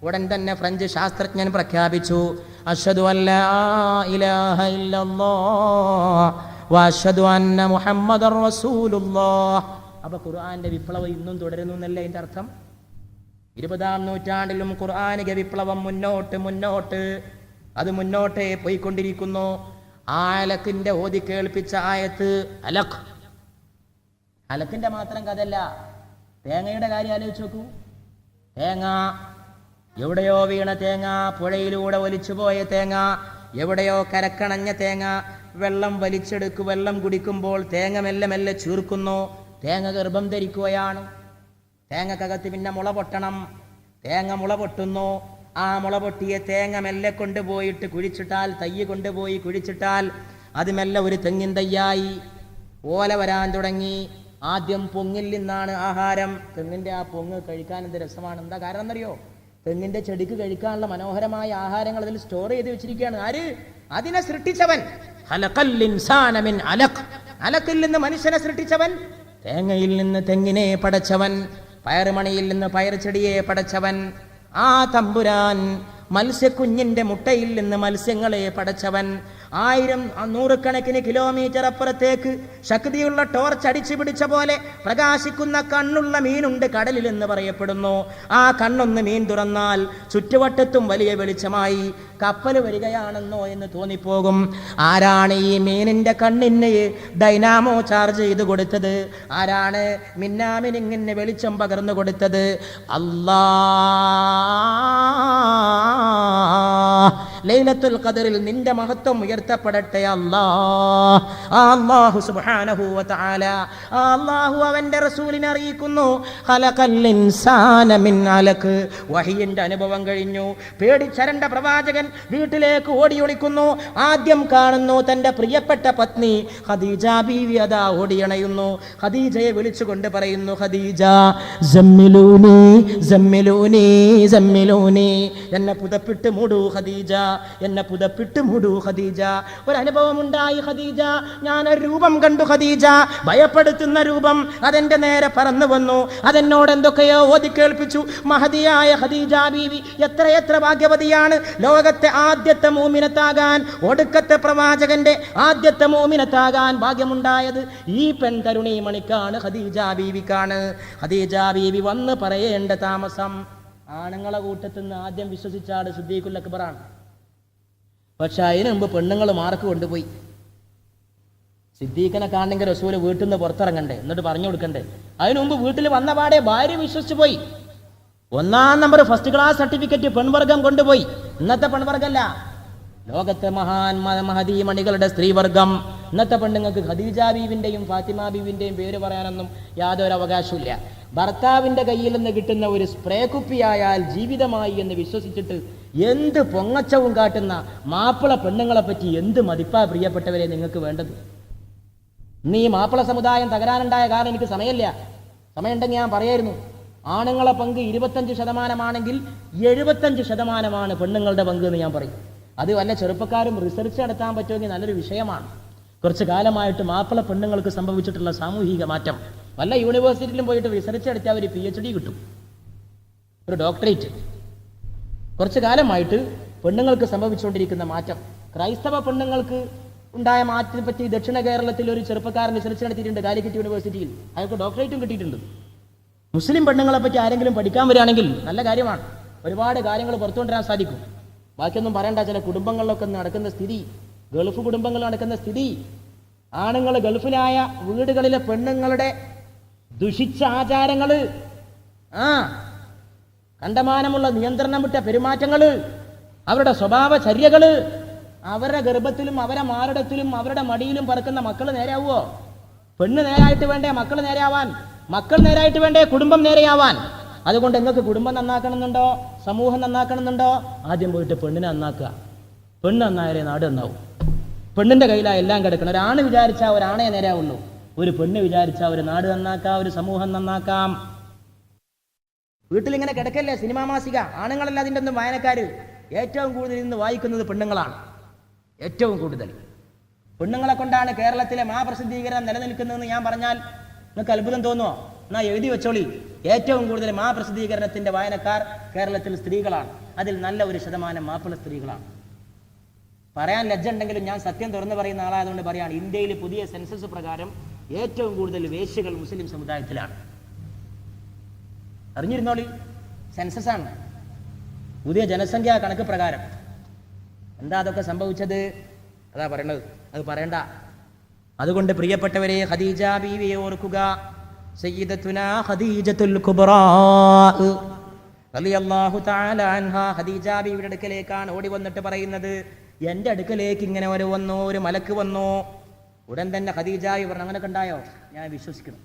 ഉടൻ തന്നെ ഫ്രഞ്ച് ശാസ്ത്രജ്ഞൻ പ്രഖ്യാപിച്ചു, അഷ്ഹദു അല്ലാ ഇലാഹ ഇല്ലല്ലാഹ് വഅഷ്ഹദു അന്ന മുഹമ്മദർ റസൂലുള്ളാഹ്. അപ്പൊ ഖുർആന്റെ വിപ്ലവം ഇന്നും തുടരുന്നു എന്നല്ലേ അതിന്റെ അർത്ഥം? 20-ാം നൂറ്റാണ്ടിലും ഖുർആനിക വിപ്ലവം അത് മുന്നോട്ടേ പോയിക്കൊണ്ടിരിക്കുന്നു. ആ അലക്കിന്റെ ഓതി കേൾപ്പിച്ച ആയത്ത് അലക്. അലക്കിന്റെ മാത്രം കഥയല്ല, തേങ്ങയുടെ കാര്യം ആലോചിച്ച് നോക്കൂ. തേങ്ങ, എവിടെയോ വീണ തേങ്ങ, പുഴയിലൂടെ ഒലിച്ചുപോയ തേങ്ങ, എവിടെയോ കരക്കണഞ്ഞ തേങ്ങ, വെള്ളം വെള്ളം കുടിക്കുമ്പോൾ തേങ്ങ മെല്ലെ മെല്ലെ ചീർക്കുന്നു. തേങ്ങ ഗർഭം ധരിക്കുകയാണ്. തേങ്ങക്കകത്ത് പിന്നെ മുള പൊട്ടണം. തേങ്ങ മുള പൊട്ടുന്നു. ആ മുള പൊട്ടിയ തേങ്ങ മെല്ലെ കൊണ്ടുപോയിട്ട് കുഴിച്ചിട്ടാൽ, തയ്യ് കൊണ്ടുപോയി കുഴിച്ചിട്ടാൽ അത് മെല്ലെ ഒരു തെങ്ങിൻ തയ്യായി. ഓല വരാൻ തുടങ്ങി. ആദ്യം പൊങ്ങിൽ നിന്നാണ് ആഹാരം. തെങ്ങിന്റെ ആ പൊങ്ങ് കഴിക്കാൻ എന്ത് രസമാണ്! എന്താ കാരണം എന്നറിയോ? തെങ്ങിന്റെ ചെടിക്ക് കഴിക്കാനുള്ള മനോഹരമായ ആഹാരങ്ങൾ അതിൽ സ്റ്റോർ ചെയ്ത് വെച്ചിരിക്കുകയാണ്. ആര്? അതിനെ സൃഷ്ടിച്ചവൻ. ഖലഖൽ ഇൻസാന മിൻ അലഖ്. അലക്കിൽ നിന്ന് മനുഷ്യനെ സൃഷ്ടിച്ചവൻ, തേങ്ങയിൽ നിന്ന് തെങ്ങിനെ പടച്ചവൻ, പയറുമണിയിൽ നിന്ന് പയറുചെടിയെ പടച്ചവൻ. ആ തമ്പുരാൻ മത്സ്യക്കുഞ്ഞിന്റെ മുട്ടയിൽ നിന്ന് മത്സ്യങ്ങളെ പടച്ചവൻ. 1000-100 കിലോമീറ്റർ അപ്പുറത്തേക്ക് ശക്തിയുള്ള ടോർച്ച് അടിച്ചു പിടിച്ച പോലെ പ്രകാശിക്കുന്ന കണ്ണുള്ള മീനുണ്ട് കടലിൽ എന്ന് പറയപ്പെടുന്നു. ആ കണ്ണൊന്ന് മീൻ തുറന്നാൽ ചുറ്റുവട്ടത്തും വലിയ വെളിച്ചമായി കപ്പൽ വരികയാണെന്നോ എന്ന് തോന്നിപ്പോകും. ആരാണ് ഈ മീനിന്റെ കണ്ണിന് ഡൈനാമോ ചാർജ് ചെയ്ത് കൊടുത്തത്? ആരാണ് മിന്നാമിനിങ്ങിന് വെളിച്ചം പകർന്നു കൊടുത്തത്? ലൈലത്തുൽ ഖദറിൽ നിന്റെ മഹത്വം ഉയർത്തപ്പെടട്ടെ അല്ലാഹ്. അല്ലാഹു സുബ്ഹാനഹു വ തആല അല്ലാഹു അവന്റെ റസൂലിനെ അറിയിക്കുന്നു, ഖലഖൽ ഇൻസാന മിൻ അലക്. വഹിയിന്റെ അനുഭവം കഴിഞ്ഞു. പേടിച്ചരണ്ട പ്രവാചകൻ വീട്ടിലേക്ക് ഓടിയൊളിക്കുന്നു. ആദ്യം കാണുന്നു തന്റെ പ്രിയപ്പെട്ട പത്നി ഖദീജ ബീവി അതാ ഓടിയണയുന്നു. ഖദീജയെ വിളിച്ചുകൊണ്ട് പറയുന്നു, ഖദീജ സമ്മിലൂനി സമ്മിലൂനി സമ്മിലൂനി, എന്നെ പുതപ്പിട്ട് മൂടൂ ഖദീജ, എന്നെ പുതപ്പിട്ട് മൂടൂ ഖദീജ. ഒരനുഭവം ഉണ്ടായി ഖദീജ. ഞാനൊരു രൂപം കണ്ടു ഖദീജ, ഭയപ്പെടുത്തുന്ന രൂപം. അതെന്റെ നേരെ പറന്നു വന്നു. അതെന്നോട് എന്തൊക്കെയോ ഓതി കേൾപ്പിച്ചു. മഹദിയായ ഖദീജ ബീവി എത്രയെത്ര ഭാഗ്യവതിയാണ്. ലോകത്തെ ആദ്യത്തെ മൂമിനത്താകാൻ, ഒടുക്കത്തെ പ്രവാചകന്റെ ആദ്യത്തെ മൂമിനത്താകാൻ ഭാഗ്യമുണ്ടായത് ഈ പെൺ തരുണി മണിക്കാണ്, ഖദീജ ബീവിക്കാണ്. ഖദീജ ബീവി വന്ന് പറയേണ്ട താമസം. ആണുങ്ങളെ കൂട്ടത്തിൽ നിന്ന് ആദ്യം വിശ്വസിച്ച ആട് സിദ്ദീഖുൽ അക്ബറാണ്. പക്ഷെ അതിനു മുമ്പ് പെണ്ണുങ്ങൾ മാർക്ക് കൊണ്ടുപോയി. സിദ്ദീഖിനെ കാണണമെങ്കിൽ റസൂല് വീട്ടിൽ നിന്ന് പുറത്തിറങ്ങണ്ടേ, എന്നിട്ട് പറഞ്ഞു കൊടുക്കണ്ടേ. അതിനു മുമ്പ് വീട്ടിൽ വന്ന പാടെ ഭാര്യ വിശ്വസിച്ചു പോയി. 1ാം നമ്പർ ഫസ്റ്റ് ക്ലാസ് സർട്ടിഫിക്കറ്റ് പെൺവർഗം കൊണ്ടുപോയി. ഇന്നത്തെ പെൺവർഗമല്ല, ലോകത്തെ മഹാൻ മഹദി മണികളുടെ സ്ത്രീവർഗം. ഇന്നത്തെ പെണ്ണുങ്ങൾക്ക് ഖദീജ ബീവിന്റെയും ഫാത്തിമ ബീവിന്റെയും പേര് പറയാനൊന്നും യാതൊരു അവകാശമില്ല. ഭർത്താവിന്റെ കയ്യിൽ നിന്ന് കിട്ടുന്ന ഒരു സ്പ്രേ കുപ്പിയായാൽ ജീവിതമായി എന്ന് വിശ്വസിച്ചിട്ട് എന്ത് പൊങ്ങച്ചവും കാട്ടുന്ന മാപ്പിള പെണ്ണുങ്ങളെ പറ്റി എന്ത് മതിപ്പാ പ്രിയപ്പെട്ടവരെ നിങ്ങൾക്ക് വേണ്ടത്? ഇന്ന് ഈ മാപ്പിള സമുദായം തകരാനുണ്ടായ കാരണം എനിക്ക് സമയമില്ല. സമയമുണ്ടെങ്കിൽ ഞാൻ പറയായിരുന്നു. ആണുങ്ങളെ പങ്ക് 25% 75% പെണ്ണുങ്ങളുടെ പങ്ക് എന്ന് ഞാൻ പറയും. അത് വല്ല ചെറുപ്പക്കാരും റിസർച്ച് നടത്താൻ പറ്റുമെങ്കിൽ നല്ലൊരു വിഷയമാണ്. കുറച്ച് കാലമായിട്ട് മാപ്പിള പെണ്ണുങ്ങൾക്ക് സംഭവിച്ചിട്ടുള്ള സാമൂഹിക മാറ്റം, വല്ല യൂണിവേഴ്സിറ്റിയിലും പോയിട്ട് റിസർച്ച് നടത്തിയാൽ ഒരു PhD കിട്ടും, ഒരു ഡോക്ടറേറ്റ്. കുറച്ച് കാലമായിട്ട് പെണ്ണുങ്ങൾക്ക് സംഭവിച്ചുകൊണ്ടിരിക്കുന്ന മാറ്റം, ക്രൈസ്തവ പെണ്ണുങ്ങൾക്ക് ഉണ്ടായ മാറ്റത്തെ പറ്റി ദക്ഷിണ കേരളത്തിൽ ഒരു ചെറുപ്പക്കാരൻ റിസർച്ച് നടത്തിയിട്ടുണ്ട് കാലിക്കറ്റ് യൂണിവേഴ്സിറ്റിയിൽ. അയാൾക്ക് ഡോക്ടറേറ്റും കിട്ടിയിട്ടുണ്ട്. മുസ്ലിം പെണ്ണുങ്ങളെ പറ്റി ആരെങ്കിലും പഠിക്കാൻ വരികയാണെങ്കിൽ നല്ല കാര്യമാണ്. ഒരുപാട് കാര്യങ്ങൾ പുറത്തുകൊണ്ടുവരാൻ സാധിക്കും. ബാക്കിയൊന്നും പറയണ്ട. ചില കുടുംബങ്ങളിലൊക്കെ നടക്കുന്ന സ്ഥിതി, ഗൾഫ് കുടുംബങ്ങളിൽ നടക്കുന്ന സ്ഥിതി, ആണുങ്ങൾ ഗൾഫിലായ വീടുകളിലെ പെണ്ണുങ്ങളുടെ ദുഷിച്ച ആചാരങ്ങൾ, കണ്ടമാനമുള്ള നിയന്ത്രണം വിട്ട പെരുമാറ്റങ്ങൾ, അവരുടെ സ്വഭാവചര്യകൾ, അവരുടെ ഗർഭത്തിലും അവരുടെ മാറിടത്തിലും അവരുടെ മടിയിലും പറക്കുന്ന മക്കൾ നേരെയാവുമോ? പെണ്ണ് നേരായിട്ട് വേണ്ടേ മക്കൾ നേരെയാവാൻ? മക്കൾ നേരായിട്ട് വേണ്ടേ കുടുംബം നേരെയാവാൻ? അതുകൊണ്ട് നിങ്ങൾക്ക് കുടുംബം നന്നാക്കണമെന്നുണ്ടോ, സമൂഹം നന്നാക്കണമെന്നുണ്ടോ, ആദ്യം പോയിട്ട് പെണ്ണിനെ നന്നാക്കുക. പെണ്ണ് നന്നായാലേ നാട് നന്നാവും. പെണ്ണിന്റെ കയ്യിലാണ് എല്ലാം കിടക്കണം. ഒരാണ് വിചാരിച്ചാൽ ഒരാണേ നേരെയാവുള്ളൂ. ഒരു പെണ്ണ് വിചാരിച്ചാൽ ഒരു നാട് നന്നാക്കാം, ഒരു സമൂഹം നന്നാക്കാം. വീട്ടിലിങ്ങനെ കിടക്കല്ലേ സിനിമാ മാസിക. ആണുങ്ങളല്ല അതിൻ്റെ ഒന്നും വായനക്കാര്. ഏറ്റവും കൂടുതൽ ഇന്ന് വായിക്കുന്നത് പെണ്ണുങ്ങളാണ്. ഏറ്റവും കൂടുതൽ പെണ്ണുങ്ങളെ കൊണ്ടാണ് കേരളത്തിലെ മഹാപ്രസിദ്ധീകരണം നിലനിൽക്കുന്നതെന്ന് ഞാൻ പറഞ്ഞാൽ നിങ്ങൾക്ക് അത്ഭുതം തോന്നുമോ? എന്നാ എഴുതി വെച്ചോളി. ഏറ്റവും കൂടുതൽ മഹാപ്രസിദ്ധീകരണത്തിന്റെ വായനക്കാർ കേരളത്തിൽ സ്ത്രീകളാണ്. അതിൽ നല്ല ഒരു ശതമാനം മാപ്പിള സ്ത്രീകളാണ്. പറയാൻ ലജ്ജ ഉണ്ടെങ്കിലും ഞാൻ സത്യം തുറന്നു പറയുന്ന ആളായതുകൊണ്ട് പറയാണ്, ഇന്ത്യയിൽ പുതിയ സെൻസസ് പ്രകാരം ഏറ്റവും കൂടുതൽ വേശ്യകൾ മുസ്ലിം സമുദായത്തിലാണ്. അറിഞ്ഞിരുന്നോളി, സെൻസസാണ്, പുതിയ ജനസംഖ്യാ കണക്ക് പ്രകാരം. എന്താ അതൊക്കെ സംഭവിച്ചത്? അതാ പറയണത്, അത് പറയണ്ട. അതുകൊണ്ട് പ്രിയപ്പെട്ടവരെ, ഖദീജ ബീവിയെ ഓർക്കുക. സയ്യിദത്തുനാ ഖദീജത്തുൽ കുബ്റാ റളിയല്ലാഹു തആല അൻഹാ ഖദീജ ബീവിയുടെ അടുക്കലേക്കാണ് ഓടി വന്നിട്ട് പറയുന്നത്, എൻ്റെ അടുക്കലേക്ക് ഇങ്ങനെ ഒരു മലക്ക് വന്നു. ഉടൻ തന്നെ ഖദീജ പറഞ്ഞു, അങ്ങനെയൊക്കെ ഉണ്ടായോ? ഞാൻ വിശ്വസിക്കുന്നു.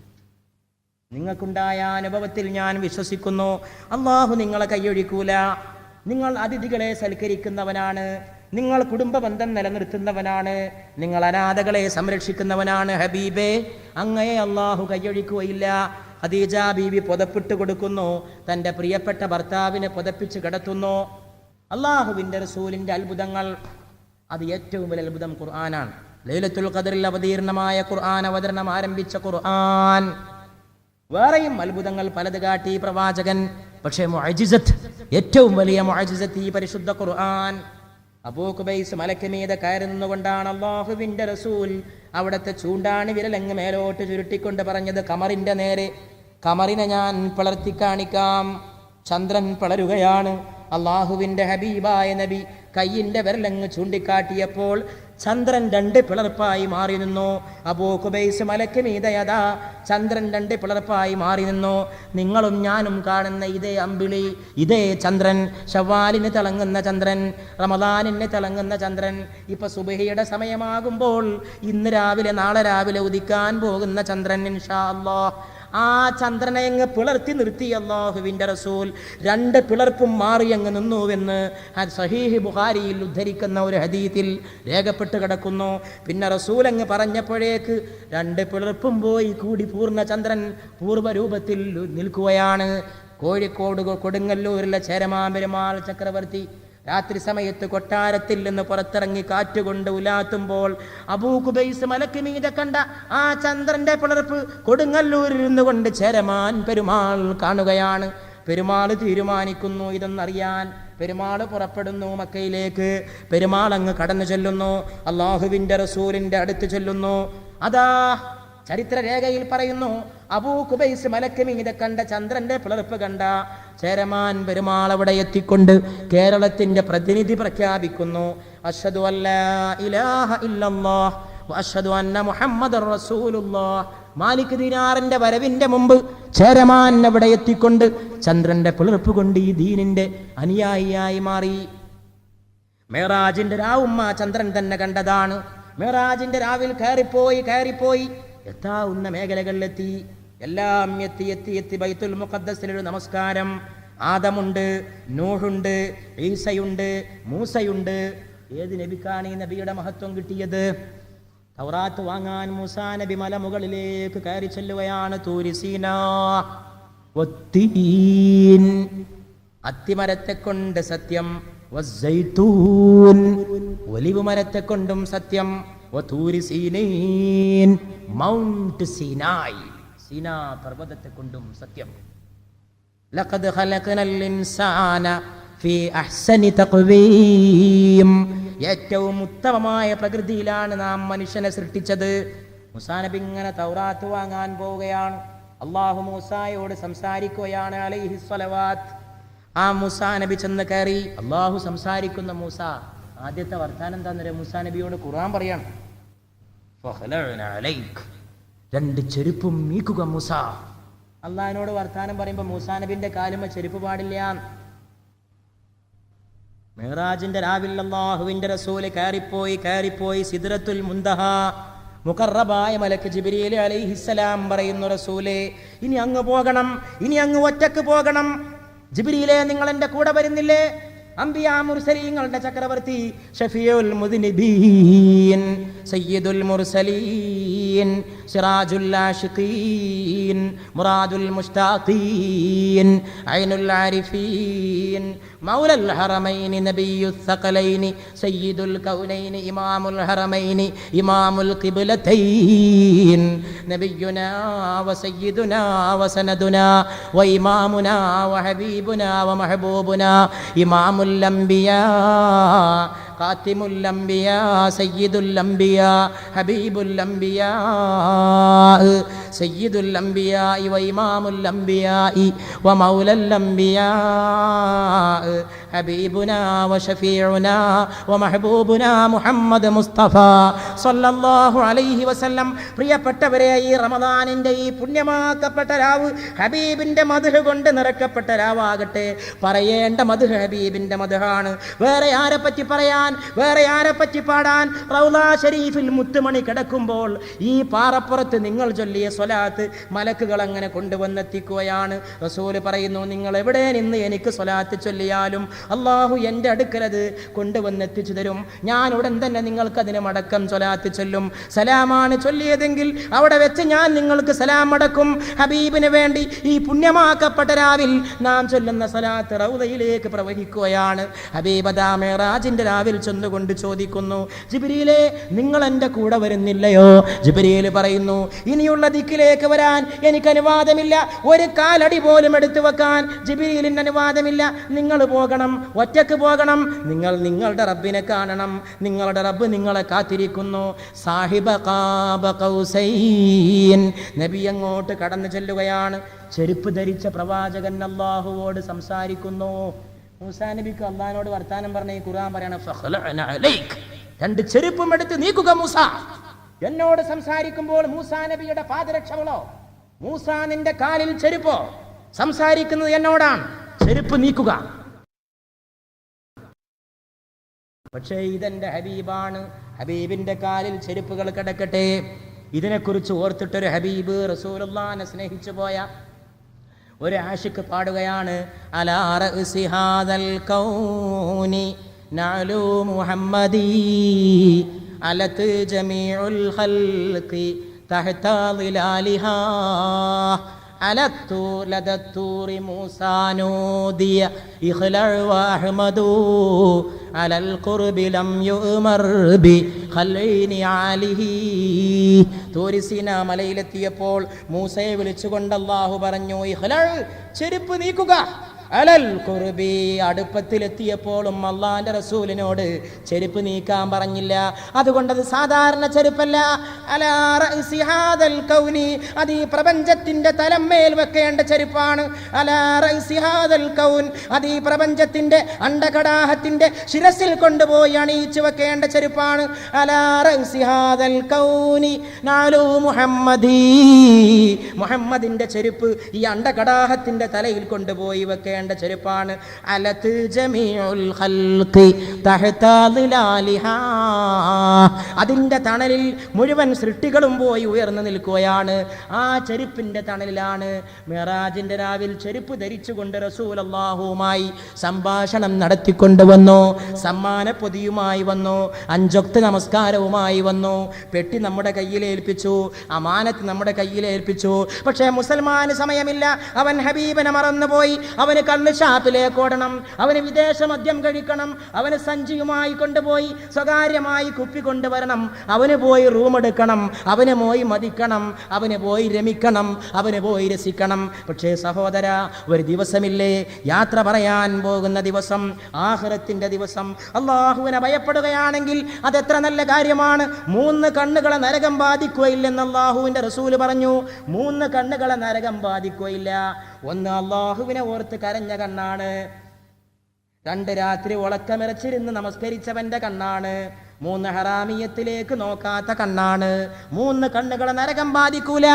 നിങ്ങൾക്കുണ്ടായ അനുഭവത്തിൽ ഞാൻ വിശ്വസിക്കുന്നു. അള്ളാഹു നിങ്ങളെ കൈയൊഴിക്കൂല. നിങ്ങൾ അതിഥികളെ സൽക്കരിക്കുന്നവനാണ്, നിങ്ങൾ കുടുംബ ബന്ധം നിലനിർത്തുന്നവനാണ്, നിങ്ങൾ അനാഥകളെ സംരക്ഷിക്കുന്നവനാണ്. ഹബീബേ, അങ്ങയെ അള്ളാഹു കൈയൊഴിക്കുകയില്ല. ഖദീജ ബീവി പുതപ്പിട്ട് കൊടുക്കുന്നു, തൻ്റെ പ്രിയപ്പെട്ട ഭർത്താവിനെ പുതപ്പിച്ച് കിടത്തുന്നു. അള്ളാഹുവിൻ്റെ റസൂലിൻ്റെ അത്ഭുതങ്ങൾ, അത് ഏറ്റവും വലിയ അത്ഭുതം ഖുർആനാണ്. ലൈലത്തുൽ ഖദറിൽ അവതീർണമായ ഖുർആൻ അവതരണം ആരംഭിച്ച ഖുർആൻ. വേറെയും അത്ഭുതങ്ങൾ പലത് കാട്ടി പ്രവാചകൻ. പക്ഷേ മുഅ്ജിസത്ത്, ഏറ്റവും വലിയ മുഅ്ജിസത്ത് ഈ പരിശുദ്ധ ഖുർആൻ. അബൂ ഖുബൈസ് മലക്ക് മീതെ കയറി നിന്നുകൊണ്ടാണ് അല്ലാഹുവിൻ്റെ റസൂൽ അവിടുത്തെ ചൂണ്ടാണി വിരലങ്ങ് മേലോട്ട് ചുരുട്ടിക്കൊണ്ട് പറഞ്ഞത്, കമറിൻ്റെ നേരെ. കമറിനെ ഞാൻ പിളർത്തി കാണിക്കാം. ചന്ദ്രൻ പിളരുകയാണ്. അള്ളാഹുവിൻ്റെ ഹബീബായ നബി കയ്യിൻ്റെ വിരലങ്ങ് ചൂണ്ടിക്കാട്ടിയപ്പോൾ ചന്ദ്രൻ 2 പിളർപ്പായി മാറി നിന്നു. അബൂ ഖുബൈസ് മലക്ക് മീതയതാ ചന്ദ്രൻ 2 പിളർപ്പായി മാറി നിന്നു. നിങ്ങളും ഞാനും കാണുന്ന ഇതേ അമ്പിളി, ഇതേ ചന്ദ്രൻ, ശവ്വാലിന് തിളങ്ങുന്ന ചന്ദ്രൻ, റമദാനിന് തിളങ്ങുന്ന ചന്ദ്രൻ, ഇപ്പൊ സുബഹിയുടെ സമയമാകുമ്പോൾ ഇന്ന് രാവിലെ നാളെ രാവിലെ ഉദിക്കാൻ പോകുന്ന ചന്ദ്രൻ, ഇൻഷാ അല്ലാഹ്, ആ ചന്ദ്രനെ അങ്ങ് പിളർത്തി നിർത്തി അല്ലാഹുവിൻ്റെ റസൂൽ. 2 പിളർപ്പും മാറി അങ്ങ് നിന്നുവെന്ന് സഹീഹ് ബുഖാരിയിൽ ഉദ്ധരിക്കുന്ന ഒരു ഹദീത്തിൽ രേഖപ്പെട്ട് കിടക്കുന്നു. പിന്നെ റസൂൽ അങ്ങ് പറഞ്ഞപ്പോഴേക്ക് 2 പിളർപ്പും പോയി കൂടി പൂർണ്ണചന്ദ്രൻ പൂർവ്വരൂപത്തിൽ നിൽക്കുകയാണ്. കോഴിക്കോട് കൊടുങ്ങല്ലൂരിലെ ചേരമാൻ പെരുമാൾ ചക്രവർത്തി രാത്രി സമയത്ത് കൊട്ടാരത്തിൽ നിന്ന് പുറത്തിറങ്ങി കാറ്റുകൊണ്ട് ഉലാത്തുമ്പോൾ അബൂ ഖുബൈസ് മലക്ക് മീതെ കണ്ട ആ ചന്ദ്രന്റെ പിളർപ്പ് കൊടുങ്ങല്ലൂരിൽ നിന്നുകൊണ്ട് ചേരമാൻ പെരുമാൾ കാണുകയാണ്. പെരുമാൾ തീരുമാനിക്കുന്നു ഇതൊന്നറിയാൻ. പെരുമാൾ പുറപ്പെടുന്നു മക്കയിലേക്ക്. പെരുമാൾ അങ്ങ് കടന്നു ചെല്ലുന്നു, അള്ളാഹുവിൻ്റെ റസൂലിൻ്റെ അടുത്ത് ചെല്ലുന്നു. അതാ ചരിത്രരേഖയിൽ പറയുന്നു, അബൂ ഖുബൈസ് മലക്ക് മീതെ കണ്ട ചന്ദ്രന്റെ പിളർപ്പ് കണ്ട ചേരമാൻ പെരുമാൾ അവിടെ എത്തിക്കൊണ്ട് കേരളത്തിന്റെ പ്രതിനിധി പ്രഖ്യാപിക്കുന്നു, അശ്ഹദു അല്ലാ ഇലാഹ ഇല്ലല്ലാഹ് വഅശ്ഹദു അന്ന മുഹമ്മദർ റസൂലുള്ളാഹ്. മാലിക് ദിനാറിന്റെ വരവിന്റെ മുമ്പ് ചേരമാൻ അവിടെ എത്തിക്കൊണ്ട് ചന്ദ്രന്റെ പിളർപ്പ് കൊണ്ട് ഈ ദീനിന്റെ അനുയായിയായി മാറി. മേറാജിന്റെ രാവുമ്മ ചന്ദ്രൻ തന്നെ കണ്ടതാണ്. മേറാജിന്റെ രാവിൽ കയറിപ്പോയി എത്താവുന്ന മേഖലകളിലെത്തി. എല്ലാം എത്തി ബൈത്തുൽ മുഖദ്ദസിലൊരു നമസ്കാരം. ആദമുണ്ട്, നൂഹുണ്ട്, ഈസയുണ്ട്, മൂസയുണ്ട്. ഏത് നബിക്കാണ് ഈ നബിയുടെ മഹത്വം കിട്ടിയത്? തൗറാത്ത് വാങ്ങാൻ മൂസാ നബി മലമുകളിലേക്ക് കയറി ചെല്ലുകയാണ്. തൂരി സീനാ വത്തീൻ, അത്തിമരത്തെ കൊണ്ട് സത്യം, വസ്സൈത്തൂൻ, ഒലിവ് മരത്തെ കൊണ്ടും സത്യം, വതൂരി സീനീൻ, മൗണ്ട് സീനായ്, സീനാ പർവ്വതത്തെ കൊണ്ടും സത്യം. ലഖദ് ഖലഖനൽ ഇൻസാന ഫീ അഹ്സനി തഖ്വീം, ഏറ്റവും ഉത്തമമായ പ്രകൃതിയിലാണ് നാം മനുഷ്യനെ സൃഷ്ടിച്ചത്. മൂസാ നബി ഇങ്ങനെ തൗറാത്ത് വാങ്ങാൻ പോവുകയാണ്. അല്ലാഹു മൂസായോട് സംസാരിക്കുകയാണ് അലൈഹി സ്വലവാത്ത്. ആ മൂസാ നബി ചെന്ന് കയറി. അല്ലാഹു സംസാരിക്കുന്ന മൂസ ആദ്യത്തെ വർത്താനം എന്താണെന്നറിയാം? മൂസാ നബിയോട് ഖുർആൻ പറയാണ്, ഫഖലഅന അലൈക്, രണ്ട് ചെരുപ്പും നീക്കുക മൂസ. അള്ളാഹിനോട് വർത്താനം പറയുമ്പോൾ മൂസാ നബിന്റെ കാലുമ ചെരുപ്പ് പാടില്ല. മിഅ്റാജിന്റെ രാവിൽ അല്ലാഹുവിന്റെ റസൂല് കയറിപ്പോയി സിദ്റത്തുൽ മുന്തഹ, മുഖറബായ മലക്ക് ജിബ്രീൽ അലൈഹിസ്സലാം പറയുന്നു, റസൂലേ ഇനി അങ്ങ് പോകണം, ഇനി അങ്ങ് ഒറ്റക്ക് പോകണം. ജിബ്രീലേ, നിങ്ങൾ എൻ്റെ കൂടെ വരുന്നില്ലേ? അംബിയാ മുർസലീങ്ങളുടെ ചക്രവർത്തി, ഷഫീഉൽ മുദ്നിബീൻ, സയ്യിദുൽ മുർസലീൻ, സിറാജുൽ ആശിഖീൻ, മുറാദുൽ മുഷ്താഖീൻ, ഐനുൽ ആരിഫീൻ, മൗലൽ ഹറമൈനി, നബിയുസ് സഖലൈനി, സയ്യിദുൽ കൗനൈനി, ഇമാമുൽ ഹറമൈനി, ഇമാമുൽ ഖിബ്ലതൈൻ, നബിയുനാ വസയ്യിദുനാ വസനദുനാ വഇമാമുനാ വഹബീബുനാ വമഹബൂബുനാ, ഇമാമുൽ അംബിയാ, ഖാതിമുൽ അംബിയാ, സയ്യിദുൽ അംബിയാ, ഹബീബുൽ അംബിയാ, സയ്യിദുൽ അംബിയാ വഇമാമുൽ അംബിയാ വമൗലൽ അംബിയാ, ഹബീബുനാ വശഫീഉനാ വമഹബൂബുനാ മുഹമ്മദ് മുസ്തഫ സല്ലല്ലാഹു അലൈഹി വസല്ലം. പ്രിയപ്പെട്ടവരെ, ഈ റമദാനിന്റെ ഈ പുണ്യമാക്കപ്പെട്ട രാവ് ഹബീബിന്റെ മദ്ഹ് കൊണ്ട് നിറക്കപ്പെട്ട രാവാകട്ടെ. പറയേണ്ട മദ്ഹ് ഹബീബിന്റെ മദ്ഹാണ്. വേറെ ആരെപ്പറ്റി പറയാൻ, വേറെ ആരെപ്പറ്റി പാടാൻ? റൗളാ ശരീഫിൽ മുത്തുമണി കിടക്കുമ്പോൾ ഈ പാറപ്പുറത്ത് നിങ്ങൾ ചൊല്ലിയ സ്വലാത്ത് മലക്കുകൾ അങ്ങനെ കൊണ്ടുവന്നെത്തിക്കുകയാണ്. റസൂല് പറയുന്നു, നിങ്ങൾ എവിടെ നിന്ന് എനിക്ക് സ്വലാത്ത് ചൊല്ലിയാലും അള്ളാഹു എൻ്റെ അടുക്കലത് കൊണ്ടുവന്നെത്തിച്ചു തരും. ഞാൻ ഉടൻ തന്നെ നിങ്ങൾക്കതിന് മടക്കം സ്വലാത്ത് ചൊല്ലും. സലാമാണ് ചൊല്ലിയതെങ്കിൽ അവിടെ വെച്ച് ഞാൻ നിങ്ങൾക്ക് സലാം മടക്കും. ഹബീബിന് വേണ്ടി ഈ പുണ്യമാക്കപ്പെട്ട രാവിൽ നാം ചൊല്ലുന്ന സ്വലാത്ത് റൗദയിലേക്ക് പ്രവഹിക്കുകയാണ്. ഹബീബദാ മിഅ്റാജിന്റെ രാവിൽ ചെന്നുകൊണ്ട് ചോദിക്കുന്നു, ജിബ്രീലേ, നിങ്ങൾ എൻ്റെ കൂടെ വരുന്നില്ലയോ? ജിബ്രീൽ പറയുന്നു, ഇനിയുള്ള ദിക്കിലേക്ക് വരാൻ എനിക്ക് അനുവാദമില്ല, ഒരു കാലടി പോലും എടുത്തു വെക്കാൻ ജിബ്രീലിന് അനുവാദമില്ല. നിങ്ങൾ പോകണം, ഒറ്റക്ക് പോകണം. നിങ്ങൾ നിങ്ങളുടെ റബ്ബിനെ കാണണം. നിങ്ങളുടെ റബ്ബ് നിങ്ങളെ കാത്തിരിക്കുന്നു. സാഹിബ ഖാബ ഖൗസൈൻ, നബി അങ്ങോട്ട് കടന്നു ചെല്ലുകയാണ്. ചെരുപ്പ് ധരിച്ച പ്രവാചകൻ അല്ലാഹുവോട് സംസാരിക്കുന്നു. മൂസാ നബിക്ക് അള്ളാഹിനോട് വർത്താനം പറഞ്ഞ ഈ ഖുർആൻ പറയാണ്, ഫഖലഅന അലൈക്, രണ്ട് ചെരുപ്പും എടുത്ത് നീക്കുക മൂസ. എന്നോട് സംസാരിക്കുമ്പോൾ മൂസാ നബിയുടെ പാദരക്ഷകളോ, മൂസാ നിന്റെ കാലിൽ ചെരുപ്പോ? സംസാരിക്കുന്നത് എന്നോടാണ്, ചെരുപ്പ് നീക്കുക. പക്ഷേ ഇതെന്റെ ഹബീബാണ്, ഹബീബിന്റെ കാലിൽ ചെരുപ്പുകൾ കിടക്കട്ടെ. ഇതിനെക്കുറിച്ച് ഓർത്തിട്ടൊരു ഹബീബ്, റസൂലുള്ളാഹിനെ സ്നേഹിച്ചു പോയ ഒരു ആഷിഖ് പാടുകയാണ്, അലാ റഅസി ഹാദൽ കൗനി നഅലു മുഹമ്മദി അലത് ജമീഉൽ ഖൽഖി തഹത ളിലാലിഹാ അലത്തു ലദത്തൂറി മൂസാ നൂദിയ ഇഖ്ലഅ വഅഹ്മദു അലൽ ഖുർബി ലം യുമർ ബി ഖൽഇനി ആലിഹി. തൂരി സീനാ മലയിലെത്തിയപ്പോൾ മൂസയെ വിളിച്ചുകൊണ്ട് അല്ലാഹു പറഞ്ഞു, ഇഖ്ലഅ, ചെരുപ്പ് നീക്കുക. അലൽ ഖുർബി, അടുപ്പത്തിലെത്തിയപ്പോഴും അള്ളാന്റെ റസൂലിനോട് ചെരുപ്പ് നീക്കാൻ പറഞ്ഞില്ല. അതുകൊണ്ടത് സാധാരണ ചെരുപ്പല്ല. അലാ റഅസി ഹാദൽ കൗനി, അത് ഈ പ്രപഞ്ചത്തിന്റെ തലമേൽ വെക്കേണ്ട ചെരുപ്പാണ്. അലാ റഅസി ഹാദൽ കൗൻ, അത് ഈ പ്രപഞ്ചത്തിന്റെ അണ്ടകടാഹത്തിന്റെ ശിരസിൽ കൊണ്ടുപോയി അണിയിച്ചു വെക്കേണ്ട ചെരുപ്പാണ്. അലാ റഅസി ഹാദൽ കൗനി നാലു മുഹമ്മദി, മുഹമ്മദിന്റെ ചെരുപ്പ് ഈ അണ്ടകടാഹത്തിന്റെ തലയിൽ കൊണ്ടുപോയി വെക്കേണ്ട ധരിക്കേണ്ട ചെരുപ്പാണ്. അലത്ത് ജമീഉൽ ഖൽഖി തഹ്ത ളിലാലിഹാ, അതിൻ്റെ തണലിൽ മുഴുവൻ സൃഷ്ടികളും പോയി ഉയർന്നു നിൽക്കുകയാണ്. ആ ചെരുപ്പിൻ്റെ തണലിലാണ് മിറാജിൻ്റെ രാവിൽ ചെരുപ്പ് ധരിച്ചുകൊണ്ട് റസൂലുള്ളാഹിയുമായി സംഭാഷണം നടത്തിക്കൊണ്ടുവന്നു. സമ്മാന പൊതിയുമായി വന്നു, 5 വക്ത് നമസ്കാരവുമായി വന്നു. പെട്ടി നമ്മുടെ കയ്യിലേൽപ്പിച്ചു, അമാനത്ത് നമ്മുടെ കയ്യിലേൽപ്പിച്ചു. പക്ഷേ മുസൽമാന് സമയമില്ല. അവൻ ഹബീബിനെ മറന്നുപോയി. അവന് കള്ള് ഷാപ്പിലേക്ക് ഓടണം, അവന് വിദേശ മദ്യം കഴിക്കണം, അവന് സഞ്ചിയുമായി കൊണ്ടുപോയി സ്വകാര്യമായി കുപ്പി കൊണ്ടുവരണം, അവന് പോയി റൂം എടുക്കണം, അവന് പോയി മതിക്കണം, അവന് പോയി രമിക്കണം, അവന് പോയി രസിക്കണം. പക്ഷേ സഹോദര, ഒരു ദിവസമില്ലേ യാത്ര പറയാൻ പോകുന്ന ദിവസം, ആഖിറത്തിന്റെ ദിവസം. അള്ളാഹുവിനെ ഭയപ്പെടുകയാണെങ്കിൽ അതെത്ര നല്ല കാര്യമാണ്. 3 കണ്ണുകളെ നരകം ബാധിക്കുകയില്ലെന്ന് അള്ളാഹുവിന്റെ റസൂല് പറഞ്ഞു. 3 കണ്ണുകളെ നരകം ബാധിക്കുകയില്ല. 1 അള്ളാഹുവിനെ ഓർത്ത് കരഞ്ഞ കണ്ണാണ്. 2 രാത്രി ഉളക്കമിറച്ചിരുന്ന് നമസ്കരിച്ചവന്റെ കണ്ണാണ്. 3 ഹറാമിയത്തിലേക്ക് നോക്കാത്ത കണ്ണാണ്. 3 കണ്ണുകളെ നരകം ബാധിക്കൂല.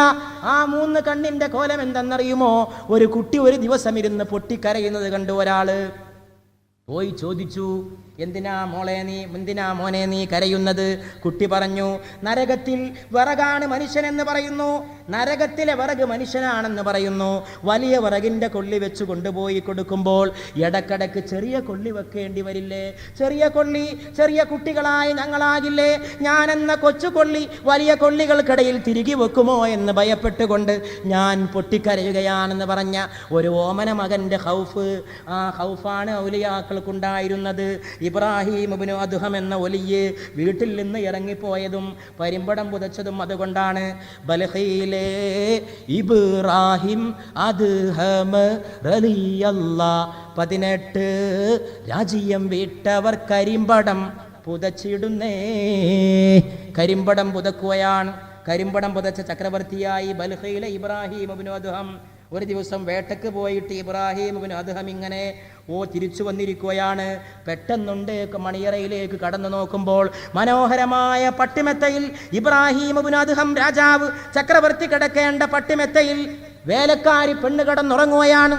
ആ 3 കണ്ണിന്റെ കോലം എന്തെന്നറിയുമോ? ഒരു കുട്ടി ഒരു ദിവസം ഇരുന്ന് പൊട്ടിക്കരയുന്നത് കണ്ടു ഒരാള്. പോയി ചോദിച്ചു, എന്തിനാ മോനെ നീ കരയുന്നത്? കുട്ടി പറഞ്ഞു, നരകത്തിൽ വിറകാണ് മനുഷ്യനെന്ന് പറയുന്നു, നരകത്തിലെ വിറക് മനുഷ്യനാണെന്ന് പറയുന്നു. വലിയ വിറകിൻ്റെ കൊള്ളി വെച്ച് കൊണ്ടുപോയി കൊടുക്കുമ്പോൾ ഇടക്കിടക്ക് ചെറിയ കൊള്ളി വെക്കേണ്ടി വരില്ലേ? ചെറിയ കുട്ടികളായി ഞങ്ങളാകില്ലേ? ഞാനെന്ന കൊച്ചു കൊള്ളി വലിയ കൊള്ളികൾക്കിടയിൽ തിരികെ വെക്കുമോ എന്ന് ഭയപ്പെട്ടുകൊണ്ട് ഞാൻ പൊട്ടിക്കരയുകയാണെന്ന് പറഞ്ഞ ഒരു ഓമന മകൻ്റെ ഖൗഫ്. ആ ഖൗഫാണ് ഔലിയാക്കൾക്കുണ്ടായിരുന്നത്. ഇബ്രാഹിം ഇബ്നു അദ്ഹം എന്ന വലിയ വീട്ടിൽ നിന്ന് ഇറങ്ങിപ്പോയതും പരിമ്പടം പുതച്ചതും അതുകൊണ്ടാണ്. ബൽഖയിലെ ഇബ്രാഹിം അദ്ഹം റളിയല്ലാഹ് 18 രാജ്യം വിട്ടവർ കരിമ്പടം പുതച്ചിടുന്നേ. കരിമ്പടം പുതക്കുകയാണ്. കരിമ്പടം പുതച്ച ചക്രവർത്തിയായി ബൽഖയിലെ ഇബ്രാഹിം ഇബ്നു അദ്ഹം. ഒരു ദിവസം വേട്ടക്ക് പോയിട്ട് ഇബ്രാഹിം ഇബ്നു അദ്ഹം ഇങ്ങനെ തിരിച്ചു വന്നിരിക്കുകയാണ്. പെട്ടെന്നുണ്ട് മണിയറയിലേക്ക് കടന്നു നോക്കുമ്പോൾ മനോഹരമായ പട്ടിമെത്തയിൽ ഇബ്രാഹിം ഇബ്നു അദ്ഹം രാജാവ്, ചക്രവർത്തി കിടക്കേണ്ട പട്ടിമെത്തയിൽ വേലക്കാരി പെണ്ണ് കിടന്നുറങ്ങുകയാണ്.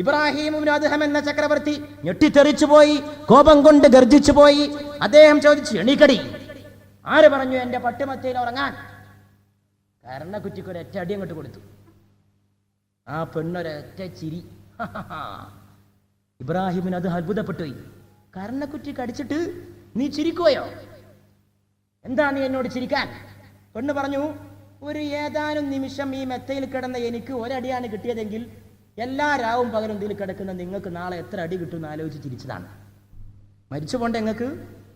ഇബ്രാഹിം ഇബ്നു അദ്ഹം എന്ന ചക്രവർത്തി ഞെട്ടിത്തെറിച്ചു പോയി, കോപം കൊണ്ട് ഗർജിച്ചു പോയി. അദ്ദേഹം ചോദിച്ചു, എണീക്കടി, ആര് പറഞ്ഞു എൻ്റെ പട്ടിമെത്തയിൽ ഉറങ്ങാൻ? കരണക്കുറ്റിക്കൊരൊറ്റ അടി അങ്ങോട്ട് കൊടുത്തു. ആ പെണ്ണൊരൊറ്റ ചിരി. ഇബ്രാഹിമിന് അത് അത്ഭുതപ്പെട്ടുപോയി. കരണക്കുറ്റി കടിച്ചിട്ട് നീ ചിരിക്കുകയോ? എന്താ നീ എന്നോട് ചിരിക്കാൻ? പെണ്ണ് പറഞ്ഞു, ഒരു ഏതാനും നിമിഷം ഈ മെത്തയിൽ കിടന്ന എനിക്ക് ഒരടിയാണ് കിട്ടിയതെങ്കിൽ എല്ലാ രാവും പകലും ഇതിൽ കിടക്കുന്ന നിങ്ങൾക്ക് നാളെ എത്ര അടി കിട്ടുമെന്ന് ആലോചിച്ച് ചിരിച്ചതാണ്. മരിച്ചു പോണ്ട നിങ്ങൾക്ക്?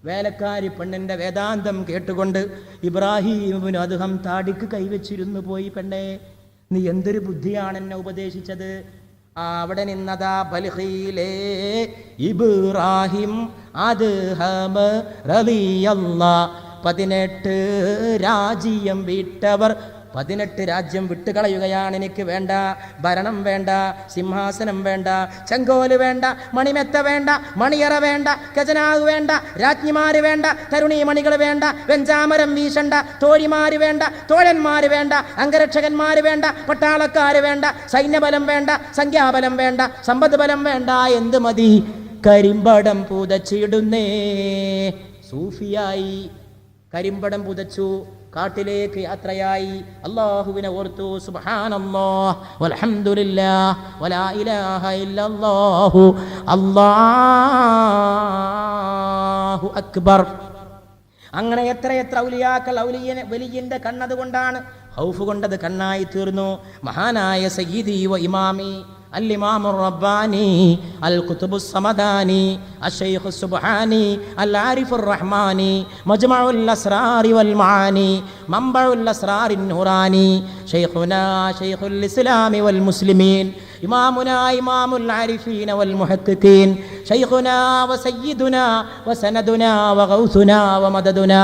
വേലക്കാരി പെണ്ണിൻ്റെ വേദാന്തം കേട്ടുകൊണ്ട് ഇബ്രാഹിം ഇബ്നു അദ്ഹം താടിക്ക് കൈവച്ചിരുന്നു പോയി. പെണ്ണേ, നീ എന്തൊരു ബുദ്ധിയാണ് എന്നെ ഉപദേശിച്ചത്. അവിടെ നിന്നതാ ബൽഖയിലെ ഇബ്രാഹിം അദ്ഹം റളിയല്ലാഹ് 18 രാജ്യം വിട്ടവർ. 18 രാജ്യം വിട്ടുകളയുകയാണ്. എനിക്ക് വേണ്ട ഭരണം, വേണ്ട സിംഹാസനം, വേണ്ട ചെങ്കോല്, വേണ്ട മണിമെത്ത, വേണ്ട മണിയറ, വേണ്ട ഖജനാവ്, വേണ്ട രാജ്ഞിമാര്, വേണ്ട തരുണീമണികൾ, വേണ്ട വെഞ്ചാമരം വീശണ്ട തോഴിമാര്, വേണ്ട തോഴന്മാര്, വേണ്ട അംഗരക്ഷകന്മാര്, വേണ്ട പട്ടാളക്കാര്, വേണ്ട സൈന്യബലം, വേണ്ട സംഖ്യാബലം, വേണ്ട സമ്പദ് ബലം, വേണ്ട. എന്ത് മതി? കരിമ്പടം പുതച്ചിടുന്നേ. സൂഫിയായി കരിമ്പടം പുതച്ചു, കാട്ടിലേക്ക് യാത്രയായി. അല്ലാഹുവിനെ ഓർത്തു. സുബ്ഹാനല്ലാഹ് വൽഹംദുലില്ലാഹ് വലാ ഇലാഹ ഇല്ലല്ലാഹു അല്ലാഹു അക്ബർ. അങ്ങനെ എത്ര ഔലിയാക്കൾ വലിയന്റെ കണ്ണതുകൊണ്ടാണ്, ഖൗഫ് കൊണ്ടത് കണ്ണായി തീർന്നു. മഹാനായ സയ്യിദി വ ഇമാമി الإمام الرباني القطب الصمداني الشيخ السبحاني العارف الرحماني مجمع الأسرار والمعاني منبع الأسرار النوراني شيخنا شيخ الإسلام والمسلمين إمامنا إمام العارفين والمحققين شيخنا وسيدنا وسندنا وغوثنا ومددنا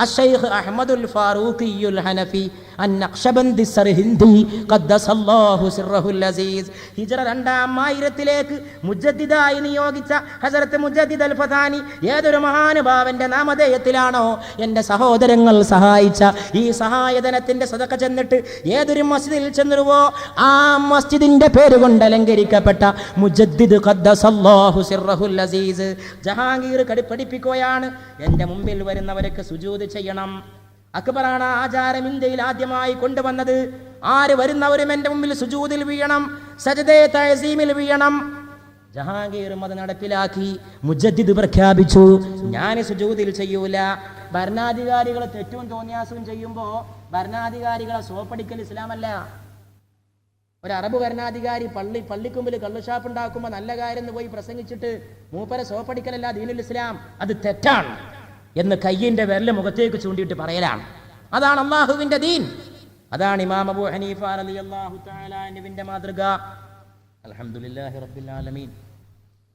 الشيخ أحمد الفاروقي الحنفي അൻ-നഖ്ശബന്ദി സർഹിന്ദി ഖദ്ദസല്ലാഹു സിർറഹുൽ അസീസ്. ഹിജ്റ 2,000 മുജദ്ദിദായി നിയോഗിച്ച ഹസ്രത്ത് മുജദ്ദിദ് അൽ-ഫതാനി ഏതൊരു മഹാനുഭാവന്റെ നാമധേയത്തിലാണോ എൻ്റെ സഹോദരങ്ങൾ സഹായിച്ച ഈ സഹായധനത്തിന്റെ സദഖ ചെന്നിട്ട് ഏതൊരു മസ്ജിദിൽ ചെന്നുവോ ആ മസ്ജിദിന്റെ പേര് കൊണ്ട് അലങ്കരിക്കപ്പെട്ട മുജദ്ദിദ് ഖദ്ദസല്ലാഹു സിർറഹുൽ അസീസ് ജഹാംഗീർ പഠിപ്പിക്കുകയാണ്, എൻ്റെ മുമ്പിൽ വരുന്നവർക്ക് സുജൂദ് ചെയ്യണം. അക്ബറാണ് ആചാരം ഇന്ത്യയിൽ ആദ്യമായി കൊണ്ടുവന്നത്. ആര് വരുന്നവരും എൻ്റെ മുമ്പിൽ സുജൂദിൽ വീഴണം, സജദേ തഅസീമിൽ വീഴണം. ജഹാംഗീറും അത് നടപ്പിലാക്കി. മുജദ്ദിദ് പ്രഖ്യാപിച്ചു, ഞാൻ സുജൂദിൽ ചെയ്യൂല. ഭരണാധികാരികൾ തെറ്റും തോന്നിയാസവും ചെയ്യുമ്പോൾ ഭരണാധികാരികളെ സോപ്പടിക്കൽ ഇസ്ലാമല്ല. ഒരു അറബ് ഭരണാധികാരി പള്ളിക്കുമ്പിൽ കള്ളുഷാപ്പ് ഉണ്ടാക്കുമ്പോൾ നല്ല കാര്യം എന്ന് പോയി പ്രസംഗിച്ചിട്ട് മൂപ്പരെ സോപ്പടിക്കലല്ല ദീനുൽ ഇസ്ലാം, അത് തെറ്റാണ് എന്ന് കയ്യിന്റെ വിരല് മുഖത്തേക്ക് ചൂണ്ടിയിട്ട് പറയലാണ്. അതാണ് അള്ളാഹുവിന്റെ ദീൻ. അതാണ് ഇമാം അബൂ ഹനീഫ റളിയല്ലാഹു തആല അൻഹുവിന്റെ മാതൃക. അൽഹംദുലില്ലാഹി റബ്ബിൽ ആലമീൻ.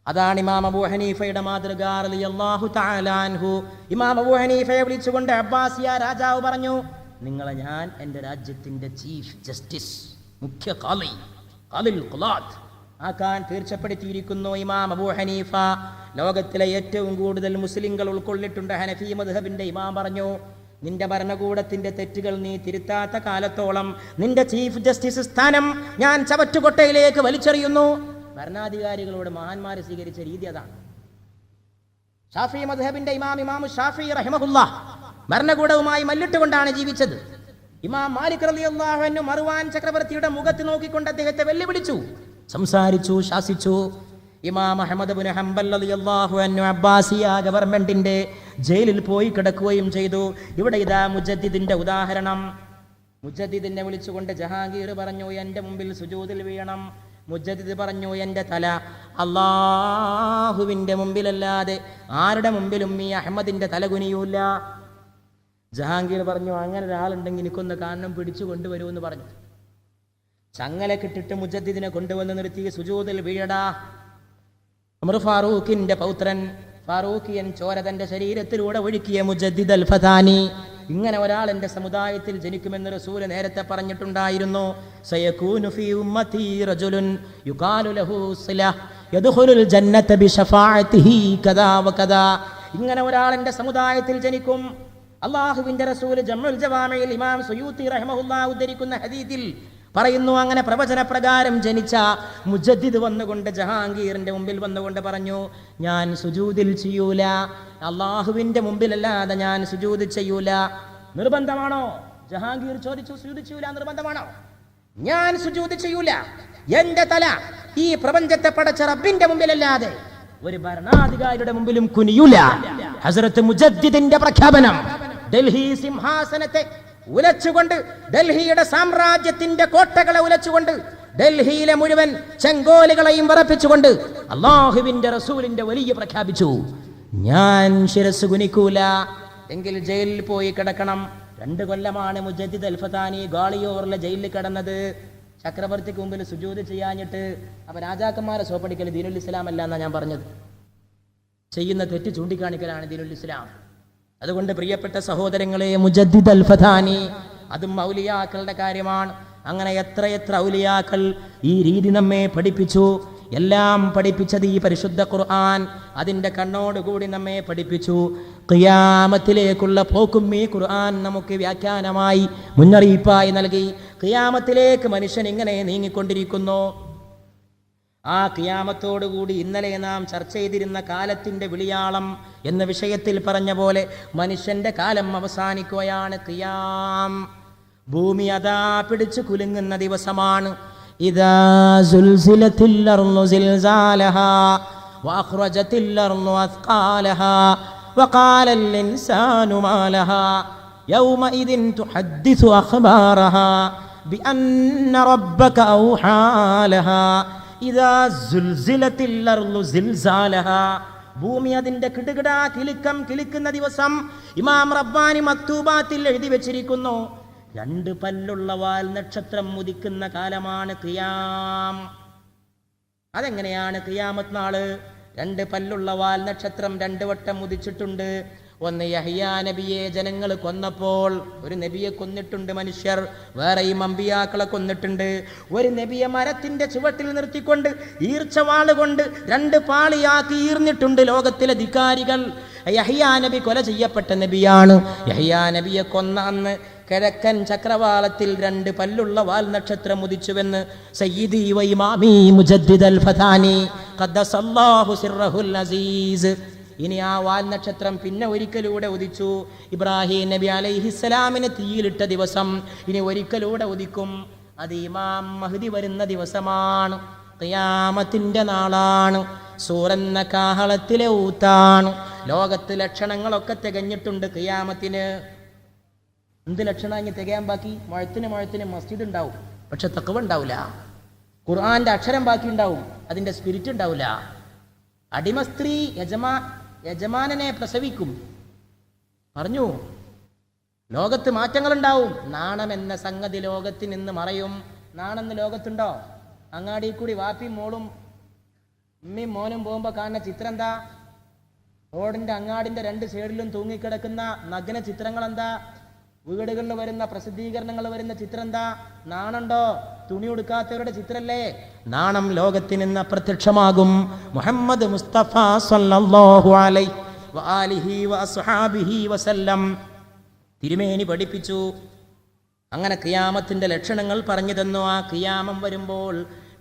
അതാണ് ഇമാം അബൂ ഹനീഫയുടെ മാതൃക റളിയല്ലാഹു തആല അൻഹു. ഇമാം അബൂ ഹനീഫയെ വിളിച്ചുകൊണ്ട് അബ്ബാസിയ രാജാവ് പറഞ്ഞു, നിങ്ങളെ ഞാൻ എൻ്റെ രാജ്യത്തിന്റെ ചീഫ് ജസ്റ്റിസ്, മുഖ്യ ഖാദിൽ ഖുലാത്ത് ആക്കാൻ തീർച്ചപ്പെടുത്തിയിരിക്കുന്നു ഇമാം അബൂ ഹനീഫ. ലോകത്തിലെ ഏറ്റവും കൂടുതൽ മുസ്ലിങ്ങൾ ഉൾക്കൊള്ളിട്ടുണ്ട് ഹനഫി മദ്ഹബിന്റെ ഇമാം പറഞ്ഞു, നിന്റെ ഭരണകൂടത്തിന്റെ തെറ്റുകൾ നീ തിരുത്താത്ത കാലത്തോളം നിന്റെ ചീഫ് ജസ്റ്റിസ് സ്ഥാനം ഞാൻ ചവറ്റുകൊട്ടയിലേക്ക് വലിച്ചെറിയുന്നു. ഭരണാധികാരികളോട് മഹാന്മാർ സ്വീകരിച്ച രീതി അതാണ്. ഷാഫി മദ്ഹബിന്റെ ഇമാം ഷാഫി റഹിമഹുല്ലാഹ് ഭരണകൂടവുമായി മല്ലിട്ടുകൊണ്ടാണ് ജീവിച്ചത്. ഇമാം മാലിക് റളിയല്ലാഹു അൻഹു മർവാൻ ചക്രവർത്തിയുടെ മുഖത്ത് നോക്കിക്കൊണ്ട് അദ്ദേഹത്തെ വെല്ലുവിളിച്ചു, സംസാരിച്ചു, ശാസിച്ചു. ഇമാം അഹ്മദ് ഇബ്നു ഹംബൽ റളിയല്ലാഹു അൻഹു അബ്ബാസിയ ഗവൺമെന്റിന്റെ ജയിലിൽ പോയി കിടക്കുകയും ചെയ്തു. ഇവിടെ ഇതാ മുജദ്ദിദിന്റെ ഉദാഹരണം. മുജദ്ദിദിനെ വിളിച്ചുകൊണ്ട് ജഹാംഗീർ പറഞ്ഞു, എൻ്റെ മുമ്പിൽ സുജൂദിൽ വീഴണം. മുജദ്ദിദ് പറഞ്ഞു, എൻ്റെ തല അല്ലാഹുവിൻ്റെ മുമ്പിലല്ലാതെ ആരുടെ മുമ്പിലും ഈ അഹമ്മദിന്റെ തല കുനിയൂല. ജഹാംഗീർ പറഞ്ഞു, അങ്ങനെ ഒരാളുണ്ടെങ്കിൽ എനിക്കൊന്ന് കാണണം, പിടിച്ചു കൊണ്ടുവരുമെന്ന് പറഞ്ഞു. ചങ്ങല കിട്ടിട്ട് മുജദ്ദിദിനെ കൊണ്ടുവന്ന് നിർത്തി, സുജൂദിൽ വീഴടാ. ഉമർ ഫാറൂഖിന്റെ പൗത്രൻ, ഫാറൂഖിയൻ ചോര തന്റെ ശരീരത്തിലൂടെ ഒഴുക്കിയ മുജദ്ദിദ് അൽ ഫതാനി. ഇങ്ങനെ ഒരാൾ എൻ്റെ സമുദായത്തിൽ ജനിക്കുമെന്ന് റസൂൽ നേരത്തെ പറഞ്ഞിട്ടുണ്ടായിരുന്നു. സയകൂനു ഫീ ഉമ്മത്തി റജുലുൻ യുഖാലു ലഹു സില യദ്ഖുലുൽ ജന്നത ബിശഫാഅതിഹി കദാ വകദാ. ഇങ്ങനെ ഒരാൾ എൻ്റെ സമുദായത്തിൽ ജനിക്കും. അല്ലാഹുവിന്റെ റസൂൽ ജംഉൽ ജവാമിയിൽ ഇമാം സുയൂത്തി റഹിമഹുല്ലാഹ് ഉദ്ധരിക്കുന്ന ഹദീസിൽ പറയുന്നു, അങ്ങനെ പ്രവചന പ്രകാരം ജനിച്ച മുജദ്ദിദ് വന്നുകൊണ്ട് ജഹാംഗീറിന്റെ മുമ്പിൽ വന്നുകൊണ്ട് പറഞ്ഞു, ഞാൻ സുജൂദിൽ ചെയ്യൂല, അള്ളാഹുവിന്റെ മുമ്പിലല്ലാതെ ഞാൻ സുജൂദ് ചെയ്യൂല. നിർബന്ധമാണോ? ജഹാംഗീർ ചോദിച്ചു. സുജൂദ് ചെയ്യൂല നിർബന്ധമാണോ? ഞാൻ സുജൂദ് ചെയ്യൂല, എന്റെ തല ഈ പ്രപഞ്ചത്തെ പടച്ച റബ്ബിന്റെ മുമ്പിലല്ലാതെ ഒരു ഭരണാധികാരിയുടെ മുമ്പിലും കുനിയൂല. ഹസ്രത്ത് മുജദ്ദിദിന്റെ പ്രഖ്യാപനം ഡൽഹി സിംഹാസനത്തെ ഉലച്ചുകൊണ്ട്, ഡൽഹിയുടെ സാമ്രാജ്യത്തിന്റെ കോട്ടകളെ ഉലച്ചുകൊണ്ട്, ഡൽഹിയിലെ മുഴുവൻ ചെങ്കോലുകളെയും വിറപ്പിച്ചുകൊണ്ട് അല്ലാഹുവിന്റെ റസൂലിന്റെ വലിയ പ്രഖ്യാപിച്ചു, ഞാൻ ശിരസ് കുനിക്കൂല, എങ്കിൽ ജയിലിൽ പോയി കിടക്കണം. 2 കൊല്ലമാണ് മുജദ്ദിദ് അൽ ഫതാനി ഗാളിയോറിലെ ജയിലിൽ കിടന്നത്. ചക്രവർത്തിക്ക് മുമ്പിൽ സുജൂദ് ചെയ്യാഞ്ഞിട്ട്. അപ്പൊ രാജാക്കന്മാരെ സോപ്പടിക്കൽ ദീനുൽ ഇസ്ലാം അല്ല എന്നാണ് ഞാൻ പറഞ്ഞത്. ചെയ്യുന്ന തെറ്റ് ചൂണ്ടിക്കാണിക്കലാണ് ദീനുൽ ഇസ്ലാം. അതുകൊണ്ട് പ്രിയപ്പെട്ട സഹോദരങ്ങളെ, മുജദ്ദിദ് അൽ ഫതാനി അതും ഔലിയാക്കളുടെ കാര്യമാണ്. അങ്ങനെ എത്രയെത്ര ഔലിയാക്കൾ ഈ രീതി നമ്മെ പഠിപ്പിച്ചു. എല്ലാം പഠിപ്പിച്ചത് ഈ പരിശുദ്ധ ഖുർആൻ അതിൻ്റെ കണ്ണോടുകൂടി നമ്മെ പഠിപ്പിച്ചു. ഖിയാമത്തിലേക്കുള്ള പോക്കും ഈ ഖുർആൻ നമുക്ക് വ്യാഖ്യാനമായി മുന്നറിയിപ്പായി നൽകി. ഖിയാമത്തിലേക്ക് മനുഷ്യൻ ഇങ്ങനെ നീങ്ങിക്കൊണ്ടിരിക്കുന്നു. ആ ഖിയാമത്തോടുകൂടി ഇന്നലെ നാം ചർച്ച ചെയ്തിരുന്ന കാലത്തിൻ്റെ വിളിയാളം എന്ന വിഷയത്തിൽ പറഞ്ഞ പോലെ മനുഷ്യന്റെ കാലം അവസാനിക്കുകയാണ്. ഖിയാം, ഭൂമി അതാ പിടിച്ചു കുലുങ്ങുന്ന ദിവസമാണ്. ഇദാ സുൽസിലത്തിൽ അർളു സിൽസാലഹാ വഅഖ്റജത്തിൽ അർളു അസ്ഖാലഹാ വഖാലൽ ഇൻസാനു മാ ലഹാ യൗമഇദിൻ തുഹദ്ദിസു അഖ്ബാറഹാ ബിഅന്ന റബ്ബക ഔഹാ ലഹാ ഇദാ സുൽസിലത്തിൽ അർളു സിൽസാലഹാ. ഭൂമി അതിന്റെ കിടുകിടാ കിലുക്കം കിലുക്കുന്ന ദിവസം ഇമാം റബ്ബാനി മക്തൂബാത്തിൽ എഴുതി വെച്ചിരിക്കുന്നു, 2 പല്ലുള്ള വാൽ നക്ഷത്രം ഉദിക്കുന്ന കാലമാണ് ഖിയാം. അതെങ്ങനെയാണ് ഖിയാമത്ത് നാള്? 2 പല്ലുള്ള വാൽ നക്ഷത്രം 2 വട്ടം ഉദിച്ചിട്ടുണ്ട്. ഒന്ന് യഹ്യാ നബിയെ ജനങ്ങൾ കൊന്നപ്പോൾ, ഒരു നബിയെ കൊന്നിട്ടുണ്ട് മനുഷ്യർ, വേറെയും അമ്പിയാക്കളെ കൊന്നിട്ടുണ്ട്. ഒരു നബിയെ മരത്തിന്റെ ചുവട്ടിൽ നിർത്തിക്കൊണ്ട് ഈർച്ചവാളുകൊണ്ട് 2 പാളിയാക്കി ഈർന്നിട്ടുണ്ട് ലോകത്തിലെ ധിക്കാരികൾ. യഹ്യാ നബി കൊല ചെയ്യപ്പെട്ട നബിയാണ്. യഹ്യാ നബിയെ കൊന്ന അന്ന് കിഴക്കൻ ചക്രവാളത്തിൽ 2 പല്ലുള്ള വാൽ നക്ഷത്രം ഉദിച്ചുവെന്ന് സയ്യിദി വ ഇമാമി മുജദ്ദിദൽ ഫതാനി ഖദ്ദസല്ലാഹു സിർറഹുൽ അസീസ്. ഇനി ആ വാൽ നക്ഷത്രം പിന്നെ ഒരിക്കലൂടെ ഉദിച്ചു. ഇബ്രാഹിം നബി അലൈഹിസ്സലാമിനെ തീയിലിട്ട ദിവസം ഇനി ഒരിക്കലൂടെ ഉദിക്കും. അത് ഇമാം മഹ്ദി വരുന്ന ദിവസമാണ്, ഖിയാമത്തിന്റെ നാളാണ്. സൂറെന്ന കാഹളത്തിലെ ഊത്താണ്. ലോകത്ത് ലക്ഷണങ്ങളൊക്കെ തികഞ്ഞിട്ടുണ്ട് ഖിയാമത്തിന്. എന്ത് ലക്ഷണം തികയാൻ ബാക്കി? മുഴത്തിന് മസ്ജിദ് ഉണ്ടാവും, പക്ഷെ തഖ്വ ഉണ്ടാവില്ല. ഖുർആന്റെ അക്ഷരം ബാക്കി ഉണ്ടാവും, അതിന്റെ സ്പിരിറ്റ് ഉണ്ടാവില്ല. അടിമ സ്ത്രീ യജമാനനെ പ്രസവിക്കും പറഞ്ഞു. ലോകത്ത് മാറ്റങ്ങൾ ഉണ്ടാവും. നാണം എന്ന സംഗതി ലോകത്തിൽ നിന്ന് മറയും. നാണെന്ന് ലോകത്തുണ്ടോ? അങ്ങാടി കൂടി വാപ്പിയും മോളും ഉമ്മയും മോനും പോകുമ്പോൾ കാണുന്ന ചിത്രം എന്താ? റോഡിന്റെ അങ്ങാടിന്റെ 2 സൈഡിലും തൂങ്ങിക്കിടക്കുന്ന നഗ്ന ചിത്രങ്ങൾ എന്താ? വീടുകളിൽ വരുന്ന പ്രസിദ്ധീകരണങ്ങൾ വരുന്ന ചിത്രം എന്താ? നാണുണ്ടോ? തുണി ഉടുക്കാത്തവരുടെ ചിത്രല്ലേ? നാണം ലോകത്തിന് ഇന്ന് അപ്രത്യക്ഷമാകും. മുഹമ്മദ് മുസ്തഫ സല്ലല്ലാഹു അലൈഹി വആലിഹി വഅസ്ഹാബിഹി വസല്ലം തിരുമേനി പഠിപ്പിച്ചു. അങ്ങനെ ഖിയാമത്തിന്റെ ലക്ഷണങ്ങൾ പറഞ്ഞു തന്നു. ആ ഖിയാമം വരുമ്പോൾ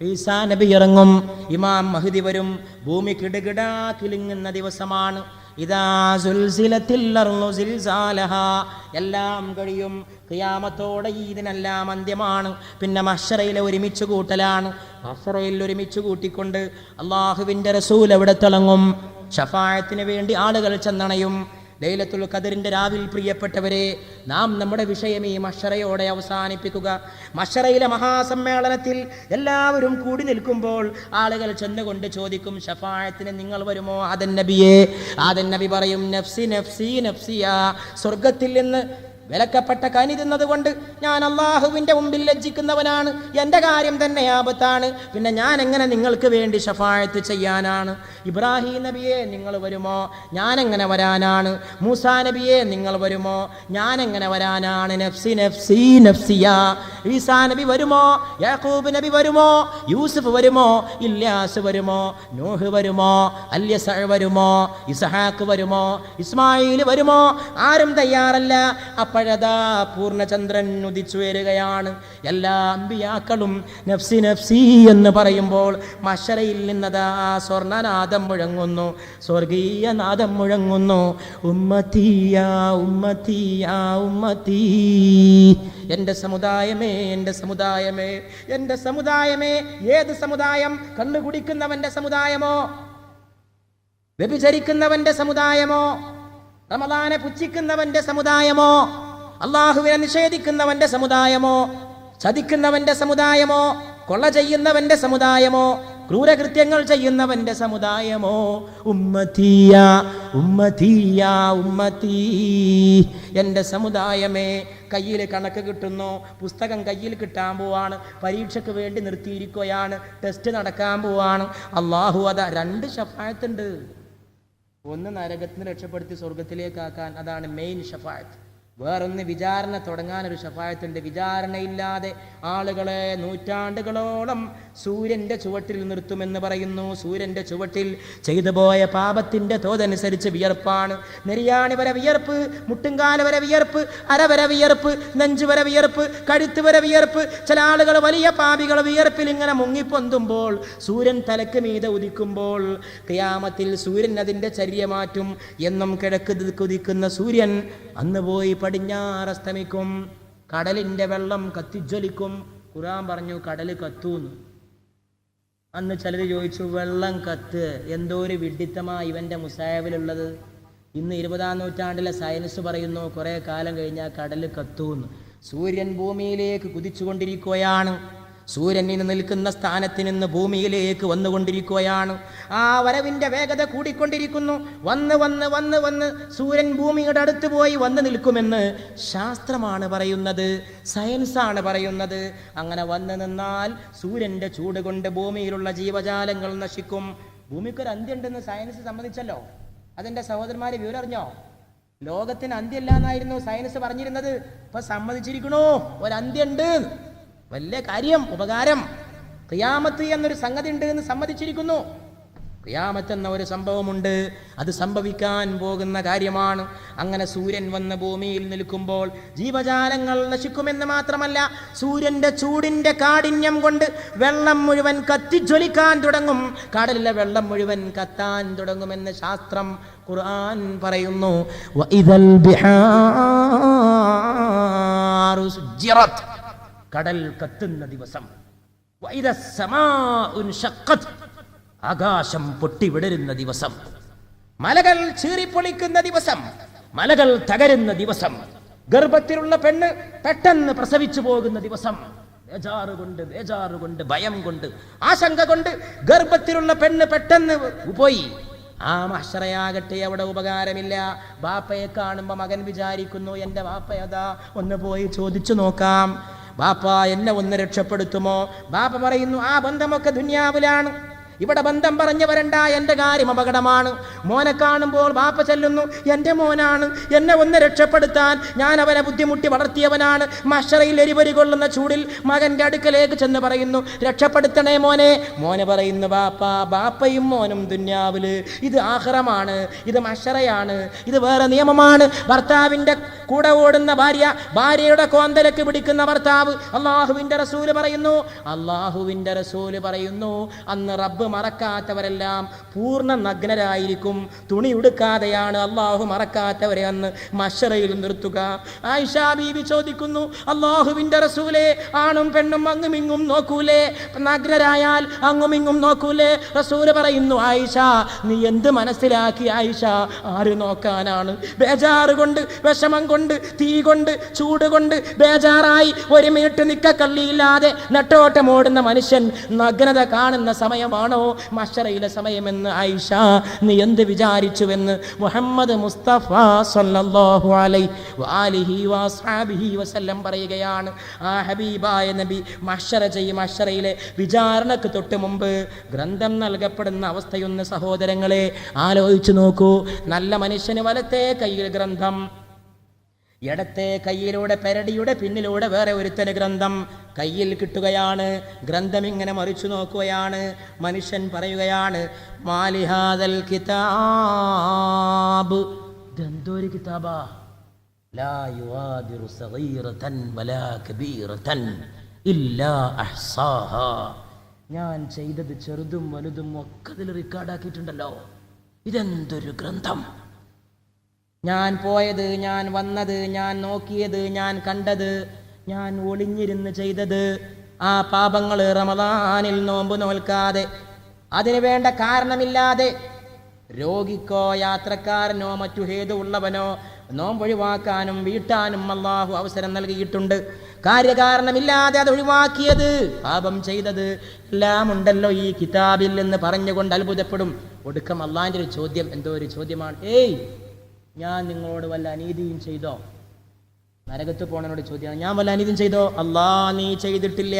ഈസാ നബി ഇറങ്ങും, ഇമാം മഹ്ദി വരും, ഭൂമി കിടുകിടാ കിലുങ്ങുന്ന ദിവസമാണ്. ഇദാ സുൽസിലത്തിൽ അർളു സിൽസാലഹാ, എല്ലാം കഴിയും. ഖിയാമത്തോടെ ഇതിനെല്ലാം അന്ത്യമാണ്. പിന്നെ മഹ്ശറയിലെ ഒരുമിച്ച് കൂട്ടലാണ്. മഹ്ശറയിൽ ഒരുമിച്ച് കൂട്ടിക്കൊണ്ട് അള്ളാഹുവിൻ്റെ റസൂൽ എവിടെ തിളങ്ങും? ശഫാഅത്തിന് വേണ്ടി ആളുകൾ ചെന്നണയും. ലൈലത്തുൽ ഖദറിന്റെ രാവിൽ പ്രിയപ്പെട്ടവരെ, നാം നമ്മുടെ വിഷയം ഈ മഹ്ശറയോടെ അവസാനിപ്പിക്കുക. മഹ്ശറയിലെ മഹാസമ്മേളനത്തിൽ എല്ലാവരും കൂടി നിൽക്കുമ്പോൾ ആളുകൾ ചെന്നുകൊണ്ട് ചോദിക്കും, ശഫാഅത്തിന് നിങ്ങൾ വരുമോ ആദൻ നബിയെ? ആദൻ നബി പറയും, നഫ്സി നഫ്സി നഫ്സിയാ. സ്വർഗത്തിൽ നിന്ന് വിലക്കപ്പെട്ട കനി തിന്നത് കൊണ്ട് ഞാൻ അള്ളാഹുവിൻ്റെ മുമ്പിൽ ലജ്ജിക്കുന്നവനാണ്. എൻ്റെ കാര്യം തന്നെ ആപത്താണ്. പിന്നെ ഞാൻ എങ്ങനെ നിങ്ങൾക്ക് വേണ്ടി ശഫാഅത്ത് ചെയ്യാനാണ്? ഇബ്രാഹിം നബിയെ നിങ്ങൾ വരുമോ? ഞാൻ എങ്ങനെ വരാനാണ്? മൂസാ നബിയെ നിങ്ങൾ വരുമോ? ഞാൻ എങ്ങനെ വരാനാണ്? നഫ്സി നഫ്സി നഫ്സിയാ. ഈസാ നബി വരുമോ? യാക്കൂബ് നബി വരുമോ? യൂസുഫ് വരുമോ? ഇല്യാസ് വരുമോ? നൂഹ് വരുമോ? അല്യസഅ വരുമോ? ഇസ്ഹാഖ് വരുമോ? ഇസ്മായിൽ വരുമോ? ആരും തയ്യാറല്ല. അപ്പോഴതാ പൂർണ്ണചന്ദ്രൻ ഉദിച്ചു വരികയാണ്. എല്ലാ അമ്പിയാക്കളും നഫ്സി നഫ്സി എന്ന് പറയുമ്പോൾ മഹ്ശറയിൽ നിന്നതാ സ്വർണ്ണനാദം മുഴങ്ങുന്നു, സ്വർഗീയ നാദം മുഴങ്ങുന്നു. ഉമ്മത്തിയാ ഉമ്മത്തിയാ ഉമ്മത്തി, എൻ്റെ സമുദായമേ, എൻ്റെ സമുദായമേ, എൻ്റെ സമുദായമേ. ഏത് സമുദായം? കള്ളു കുടിക്കുന്നവന്റെ സമുദായമോ? വ്യഭിചരിക്കുന്നവന്റെ സമുദായമോ? റമദാനെ പുച്ഛിക്കുന്നവന്റെ സമുദായമോ? അള്ളാഹുവിനെ നിഷേധിക്കുന്നവന്റെ സമുദായമോ? ചതിക്കുന്നവന്റെ സമുദായമോ? കൊള്ള ചെയ്യുന്നവന്റെ സമുദായമോ? ക്രൂരകൃത്യങ്ങൾ ചെയ്യുന്നവന്റെ സമുദായമോ? ഉമ്മത്തിയ ഉമ്മത്തിയ ഉമ്മത്തി, എൻ്റെ സമുദായമേ. കയ്യിൽ കണക്ക് കിട്ടുന്നു, പുസ്തകം കയ്യിൽ കിട്ടാൻ പോവാണ്, പരീക്ഷയ്ക്ക് വേണ്ടി നിർത്തിയിരിക്കുകയാണ്, ടെസ്റ്റ് നടക്കാൻ പോവാണ്. അള്ളാഹു അതാ 2 ശഫാഅത്തുണ്ട്. ഒന്ന് നരകത്തിന് രക്ഷപ്പെടുത്തി സ്വർഗത്തിലേക്കാക്കാൻ, അതാണ് മെയിൻ ശഫാഅത്ത്. വേറൊന്ന് വിചാരണ തുടങ്ങാനൊരു ശഫാഅത്തുണ്ട്. വിചാരണയില്ലാതെ ആളുകളെ നൂറ്റാണ്ടുകളോളം സൂര്യന്റെ ചുവട്ടിൽ നിർത്തുമെന്ന് പറയുന്നു. സൂര്യന്റെ ചുവട്ടിൽ ചെയ്തു പോയ പാപത്തിന്റെ തോതനുസരിച്ച് വിയർപ്പാണ്. നെരിയാണി വരെ വിയർപ്പ്, മുട്ടുംകാല് വരെ വിയർപ്പ്, അര വരെ വിയർപ്പ്, നെഞ്ചു വരെ വിയർപ്പ്, കഴുത്ത് വരെ വിയർപ്പ്. ചില ആളുകൾ വലിയ പാപികൾ വിയർപ്പിൽ ഇങ്ങനെ മുങ്ങിപ്പൊന്തുമ്പോൾ സൂര്യൻ തലക്ക് മീതെ ഉദിക്കുമ്പോൾ ഖിയാമത്തിൽ സൂര്യൻ അതിൻ്റെ ചര്യ മാറ്റും. എന്നും കിഴക്ക് ഉദിക്കുന്ന സൂര്യൻ അന്ന് പോയി പടിഞ്ഞാറസ്തമിക്കും. കടലിൻ്റെ വെള്ളം കത്തിജ്വലിക്കും. ഖുർആൻ പറഞ്ഞു കടൽ കത്തൂന്ന്. അന്ന് ചിലർ ചോദിച്ചു, വെള്ളം കത്ത്, എന്തോ ഒരു വിഡ്ഢിത്തമാണ് ഇവൻ്റെ മുസായബിലുള്ളത്. ഇന്ന് 20-ാം നൂറ്റാണ്ടിലെ സയൻസ് പറയുന്നു കുറേ കാലം കഴിഞ്ഞാൽ കടൽ കത്തൂന്ന്. സൂര്യൻ ഭൂമിയിലേക്ക് കുതിച്ചുകൊണ്ടിരിക്കുകയാണ്. സൂര്യൻ ഇന്ന് നിൽക്കുന്ന സ്ഥാനത്ത് നിന്ന് ഭൂമിയിലേക്ക് വന്നുകൊണ്ടിരിക്കുകയാണ്. ആ വരവിൻ്റെ വേഗത കൂടിക്കൊണ്ടിരിക്കുന്നു. വന്ന് വന്ന് വന്ന് വന്ന് സൂര്യൻ ഭൂമിയുടെ അടുത്ത് പോയി വന്ന് നിൽക്കുമെന്ന് ശാസ്ത്രമാണ് പറയുന്നത്, സയൻസാണ് പറയുന്നത്. അങ്ങനെ വന്ന് നിന്നാൽ സൂര്യൻ്റെ ചൂട് കൊണ്ട് ഭൂമിയിലുള്ള ജീവജാലങ്ങൾ നശിക്കും. ഭൂമിക്കൊരു അന്ത്യമുണ്ടെന്ന് സയൻസ് സമ്മതിച്ചല്ലോ. അതിൻ്റെ സഹോദരന്മാരെ വിവരറിഞ്ഞോ? ലോകത്തിന് അന്ത്യല്ല എന്നായിരുന്നു സയൻസ് പറഞ്ഞിരുന്നത്. ഇപ്പൊ സമ്മതിച്ചിരിക്കണു ഒരന്ത്യണ്ട്. വലിയ കാര്യം, ഉപകാരം. ഖിയാമത്ത് എന്നൊരു സംഗതി ഉണ്ട് എന്ന് സമ്മതിച്ചിരിക്കുന്നു. ഖിയാമത്ത് എന്ന ഒരു സംഭവമുണ്ട്, അത് സംഭവിക്കാൻ പോകുന്ന കാര്യമാണ്. അങ്ങനെ സൂര്യൻ വന്ന് ഭൂമിയിൽ നിൽക്കുമ്പോൾ ജീവജാലങ്ങൾ നശിക്കുമെന്ന് മാത്രമല്ല, സൂര്യന്റെ ചൂടിന്റെ കാഠിന്യം കൊണ്ട് വെള്ളം മുഴുവൻ കത്തിജ്വലിക്കാൻ തുടങ്ങും, കടലിലെ വെള്ളം മുഴുവൻ കത്താൻ തുടങ്ങുമെന്ന് ശാസ്ത്രം ഖുർആൻ പറയുന്നു. വഇദൽ ബിഹാറു സുജ്ജിറത്, കടൽ കത്തുന്ന ദിവസം. വഇദസ് സമാഉ ഇൻശഖത്, ആകാശം പൊട്ടിവിടരുന്ന ദിവസം. മലകൾ ചീറിപ്പൊളിക്കുന്ന ദിവസം, മലകൾ തകരുന്ന ദിവസം. ഗർഭത്തിലുള്ള പെണ്ണ് പെട്ടെന്ന് പ്രസവിച്ചു പോകുന്ന ദിവസം. ബേജാറുകൊണ്ട് ഭയം കൊണ്ട് ആശങ്ക കൊണ്ട് ഗർഭത്തിലുള്ള പെണ്ണ് പെട്ടെന്ന് പോയി. ആ മഹ്ശറയാകട്ടെ അവിടെ ഉപകാരമില്ല. ബാപ്പയെ കാണുമ്പോ മകൻ വിചാരിക്കുന്നു, എന്റെ ബാപ്പയതാ, ഒന്ന് പോയി ചോദിച്ചു നോക്കാം, ബാപ്പ എന്നെ ഒന്ന് രക്ഷപ്പെടുത്തുമോ? ബാപ്പ പറയുന്നു, ആ ബന്ധമൊക്കെ ദുനിയാവിലാണ്, ഇവിടെ ബന്ധം പറഞ്ഞു വരണ്ട, എൻ്റെ കാര്യം അപകടമാണ്. മോനെ കാണുമ്പോൾ ബാപ്പ ചെല്ലുന്നു, എൻ്റെ മോനാണ്, എന്നെ ഒന്ന് രക്ഷപ്പെടുത്താൻ, ഞാൻ അവനെ ബുദ്ധിമുട്ടി വളർത്തിയവനാണ്. മഹ്ശറയിൽ എരിപൊരി കൊള്ളുന്ന ചൂടിൽ മകൻ്റെ അടുക്കലേക്ക് ചെന്ന് പറയുന്നു, രക്ഷപ്പെടുത്തണേ മോനെ. മോനെ പറയുന്നു, ബാപ്പയും മോനും ദുന്യാവില്, ഇത് ആഖിറമാണ്, ഇത് മഹ്ശറയാണ്, ഇത് വേറെ നിയമമാണ്. ഭർത്താവിൻ്റെ കൂടെ ഓടുന്ന ഭാര്യ, ഭാര്യയുടെ കോന്തലക്ക് പിടിക്കുന്ന ഭർത്താവ്. അള്ളാഹുവിൻ്റെ റസൂല് പറയുന്നു, അന്ന് റബ്ബ് മറക്കാത്തവരെല്ലാം പൂർണ്ണ നഗ്നരായിരിക്കും, തുണി ഉടുക്കാതെയാണ് അള്ളാഹു മറക്കാത്തവരെ അന്ന് മഹ്ശറയിൽ നിർത്തുക. ആയിഷ ബീവി ചോദിക്കുന്നു, അള്ളാഹുവിൻ്റെ റസൂലേ, ആണും പെണ്ണും അങ്ങുമിങ്ങും നോക്കൂലേ? നഗ്നരായാൽ അങ്ങുമിങ്ങും നോക്കൂലേ? റസൂല് പറയുന്നു, ആയിഷ നീ എന്ത് മനസ്സിലാക്കി ആയിഷ? ആര് നോക്കാനാണ്? ബേജാറ് കൊണ്ട്, വിഷമം കൊണ്ട്, തീ കൊണ്ട്, ചൂട് കൊണ്ട് ബേജാറായി ഒരു മിനിറ്റ് നിക്കക്കള്ളിയില്ലാതെ നെട്ടോട്ടമോടുന്ന മനുഷ്യൻ നഗ്നത കാണുന്ന സമയമാണോ മഹ്ശറയിലെ സമയമെന്ന് ആയിഷ നീ എന്ത് വിചാരിച്ചുവെന്ന് മുഹമ്മദ് മുസ്തഫ സല്ലല്ലാഹു അലൈഹി വസല്ലം വസല്ലം പറയുകയാണ്. ആ ഹബീബായ നബി മഹ്ശറയിലെ വിചാരണക്ക് തൊട്ട് മുമ്പ് ഗ്രന്ഥം നൽകപ്പെടുന്ന അവസ്ഥയൊന്ന് സഹോദരങ്ങളെ ആലോചിച്ചു നോക്കൂ. നല്ല മനുഷ്യന് വലത്തെ കയ്യിൽ ഗ്രന്ഥം, ഇടത്തെ കയ്യിലൂടെ പെരടിയുടെ പിന്നിലൂടെ വേറെ ഒരുത്തന് ഗ്രന്ഥം കയ്യിൽ കിട്ടുകയാണ്. ഗ്രന്ഥം ഇങ്ങനെ മറിച്ചു നോക്കുകയാണ്. മനുഷ്യൻ പറയുകയാണ്, മാലിഹാദൽ കിതാബ്, ഇതെന്തൊരു കിതാബാ, ലാ യുഗാദിറു സഗീറതൻ വലാ കബീറതൻ ഇല്ലാ അഹ്സാഹാ. ഞാൻ ചെയ്തത് ചെറുതും വലുതും ഒക്കെ അതിൽ റെക്കോർഡാക്കിയിട്ടുണ്ടല്ലോ. ഇതെന്തൊരു ഗ്രന്ഥം! ഞാൻ പോയത്, ഞാൻ വന്നത്, ഞാൻ നോക്കിയത്, ഞാൻ കണ്ടത്, ഞാൻ ഒളിഞ്ഞിരുന്ന് ചെയ്തത്, ആ പാപങ്ങൾ റമദാനിൽ നോമ്പ് നോൽക്കാതെ, അതിനു വേണ്ട കാരണമില്ലാതെ, രോഗിക്കോ യാത്രക്കാരനോ മറ്റു ഹേതുള്ളവനോ നോമ്പൊഴിവാക്കാനും വീട്ടാനും അല്ലാഹു അവസരം നൽകിയിട്ടുണ്ട്. കാര്യകാരണമില്ലാതെ അത് ഒഴിവാക്കിയത്, പാപം ചെയ്തത് എല്ലാം ഉണ്ടല്ലോ ഈ കിതാബിൽ എന്ന് പറഞ്ഞുകൊണ്ട് അത്ഭുതപ്പെടും. ഒടുക്കം അള്ളാഹിൻ്റെ ഒരു ചോദ്യം, എന്തോ ഒരു ചോദ്യമാണ്, ഏയ് ഞാൻ നിങ്ങളോട് വല്ല അനീതിയും ചെയ്തോ? നരകത്ത് പോണനോട് ചോദ്യമാണ്, ഞാൻ വല്ല അനീതിയും ചെയ്തോ? അല്ലാ നീ ചെയ്തിട്ടില്ല.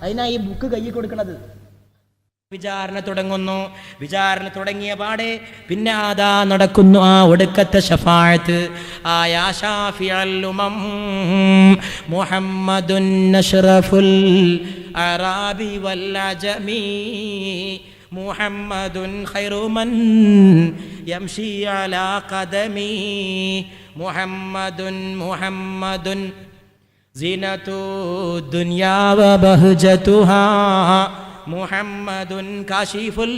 അതിനാ ഈ ബുക്ക് കയ്യിൽ കൊടുക്കണത്. വിചാരണ തുടങ്ങുന്നു. വിചാരണ തുടങ്ങിയ പാടെ പിന്നെ അതാ നടക്കുന്നു ആ ഒടുക്കത്തെ ശഫാഅത്ത്. ആയാ ശാഫിഉൽ ഉമം മുഹമ്മദുൻ അഷ്റഫുൽ അറാബി വൽ അജമി മുഹമ്മദുൻ ഖൈറു മൻ യംശി അലാ ഖദമി മുഹമ്മദുൻ സീനതു ദുനിയാ വ ബഹ്ജതുഹാ മുഹമ്മദുൻ കാശിഫുൽ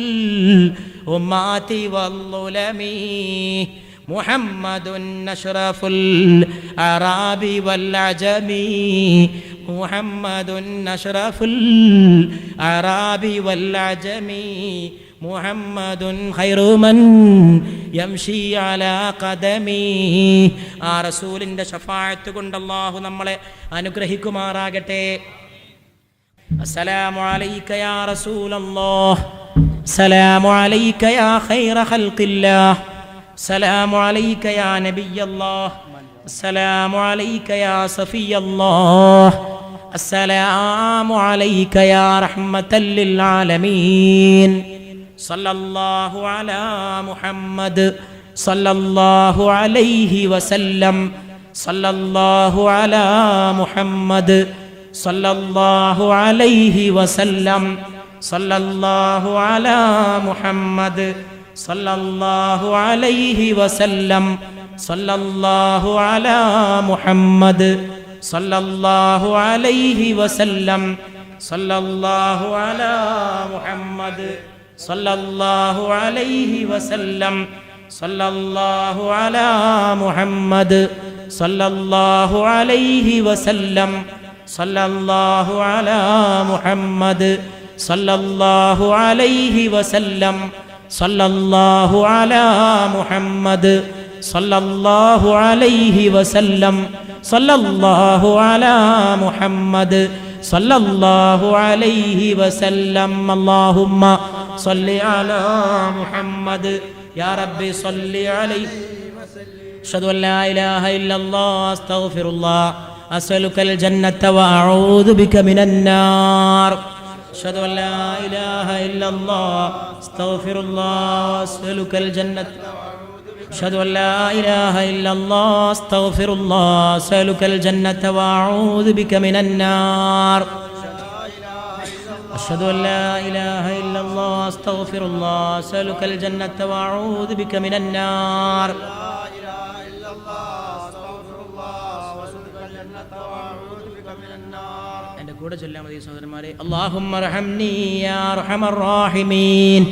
ഉമ്മാതി വല്ലുലമി മുഹമ്മദുൻ അഷ്റഫുൽ അറാബി വൽ അജമി മുഹമ്മദുൻ അഷ്റഫുൽ അറാബി വൽ അജമി മുഹമ്മദുൻ ഖൈറു മൻ യംശി അലാ ഖദമി. ആ റസൂലിൻ്റെ ശഫാഅത്ത് കൊണ്ട് അല്ലാഹു നമ്മളെ അനുഗ്രഹിക്കുമാറാകട്ടെ. السلام عليك يا رسول الله، السلام عليك يا خير خلق الله، السلام عليك يا نبي الله، السلام عليك يا صفي الله، السلام عليك يا رحمة للعالمين. صلى الله على محمد സല്ലല്ലാഹു അലൈഹി വസല്ലം. സല്ലല്ലാഹു അലാ മുഹമ്മദ് സല്ലല്ലാഹു അലൈഹി വസല്ലം. സല്ലല്ലാഹു അലാ മുഹമ്മദ് സല്ലല്ലാഹു അലൈഹി വസല്ലം. സല്ലല്ലാഹു അലാ മുഹമ്മദ് സല്ലല്ലാഹു അലൈഹി വസല്ലം. സല്ലല്ലാഹു അലാ മുഹമ്മദ് സല്ലല്ലാഹു അലൈഹി വസല്ലം. സല്ലല്ലാഹു അലാ മുഹമ്മദ് സല്ലല്ലാഹു അലൈഹി വസല്ലം. സല്ലല്ലാഹു അലാ മുഹമ്മദ് സല്ലല്ലാഹു അലൈഹി വസല്ലം. സല്ലല്ലാഹു അലാ മുഹമ്മദ് സല്ലല്ലാഹു അലൈഹി വസല്ലം. സല്ലല്ലാഹു അലാ മുഹമ്മദ് സല്ലല്ലാഹു അലൈഹി വസല്ലം. അല്ലാഹുമ്മ സ്വല്ലി അലാ മുഹമ്മദ് യാ റബ്ബി സ്വല്ലി അലൈഹി അഷ്ഹദു അൻ ലാ ഇലാഹ ഇല്ലല്ലാഹ് അസ്തഗ്ഫിറുല്ലാഹ് അസ്അലുക്കൽ ജന്നത വഅഊദു ബിക മിനൻ നാർ. അഷ്ഹദു അൻ ലാ ഇലാഹ ഇല്ലല്ലാഹ് അസ്തഗ്ഫിറുല്ലാഹ് അസ്അലുക്കൽ ജന്നത أشهد أن لا إله إلا الله أستغفر الله أسألك الجنة وأعوذ بك من النار. أشهد أن لا إله إلا الله أستغفر الله أسألك الجنة وأعوذ بك من النار. എൻ്റെ കൂടെ ചൊല്ലാൻ മതി സഹോദരന്മാരെ. اللهم ارحمني يا أرحم الراحمين.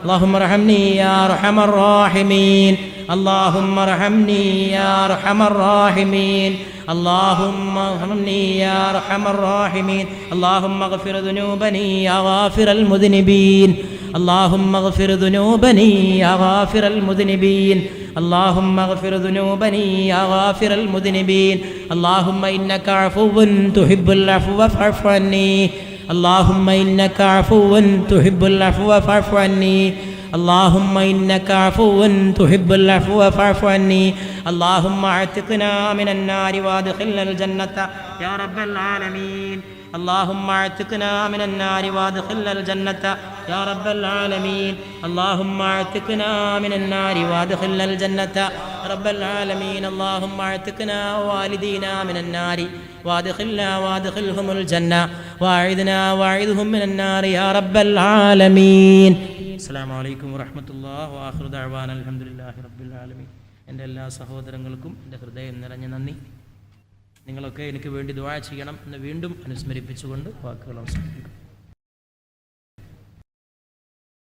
اللهم ارحمني يا أرحم الراحمين. اللهم ارحمني يا أرحم الراحمين. اللهم ارحمني يا أرحم الراحمين. اللهم اغفر ذنوبني يا غافر المذنبين. اللهم اغفر ذنوبني يا غافر المذنبين. اللهم اغفر ذنوبني يا غافر المذنبين. اللهم إنك عفو تحب العفو فاعف عني. اللهم إنك عفو تحب العفو فاعف عني. اللهم إنك عفو تحب العفو فاعف عني. اللهم اعتقنا من النار وادخلنا الجنة يا رب العالمين. اللهم اعتقنا من النار وادخلنا الجنة يا رب العالمين. اللهم اعتقنا من النار وادخلنا الجنة رب العالمين. اللهم اعتقنا ووالدينا من النار وادخلنا وادخلهم الجنة واعذنا واعذهم من النار يا رب العالمين. السلام عليكم ورحمة الله وآخر دعوانا الحمد لله رب العالمين. എൻ്റെ എല്ലാ സഹോദരങ്ങൾക്കും എൻ്റെ ഹൃദയം നിറഞ്ഞ നന്ദി. നിങ്ങളൊക്കെ എനിക്ക് വേണ്ടി ദുആ ചെയ്യണം എന്ന് വീണ്ടും അനുസ്മരിപ്പിച്ചുകൊണ്ട് വാക്കുകൾ അവസാനിപ്പിക്കും.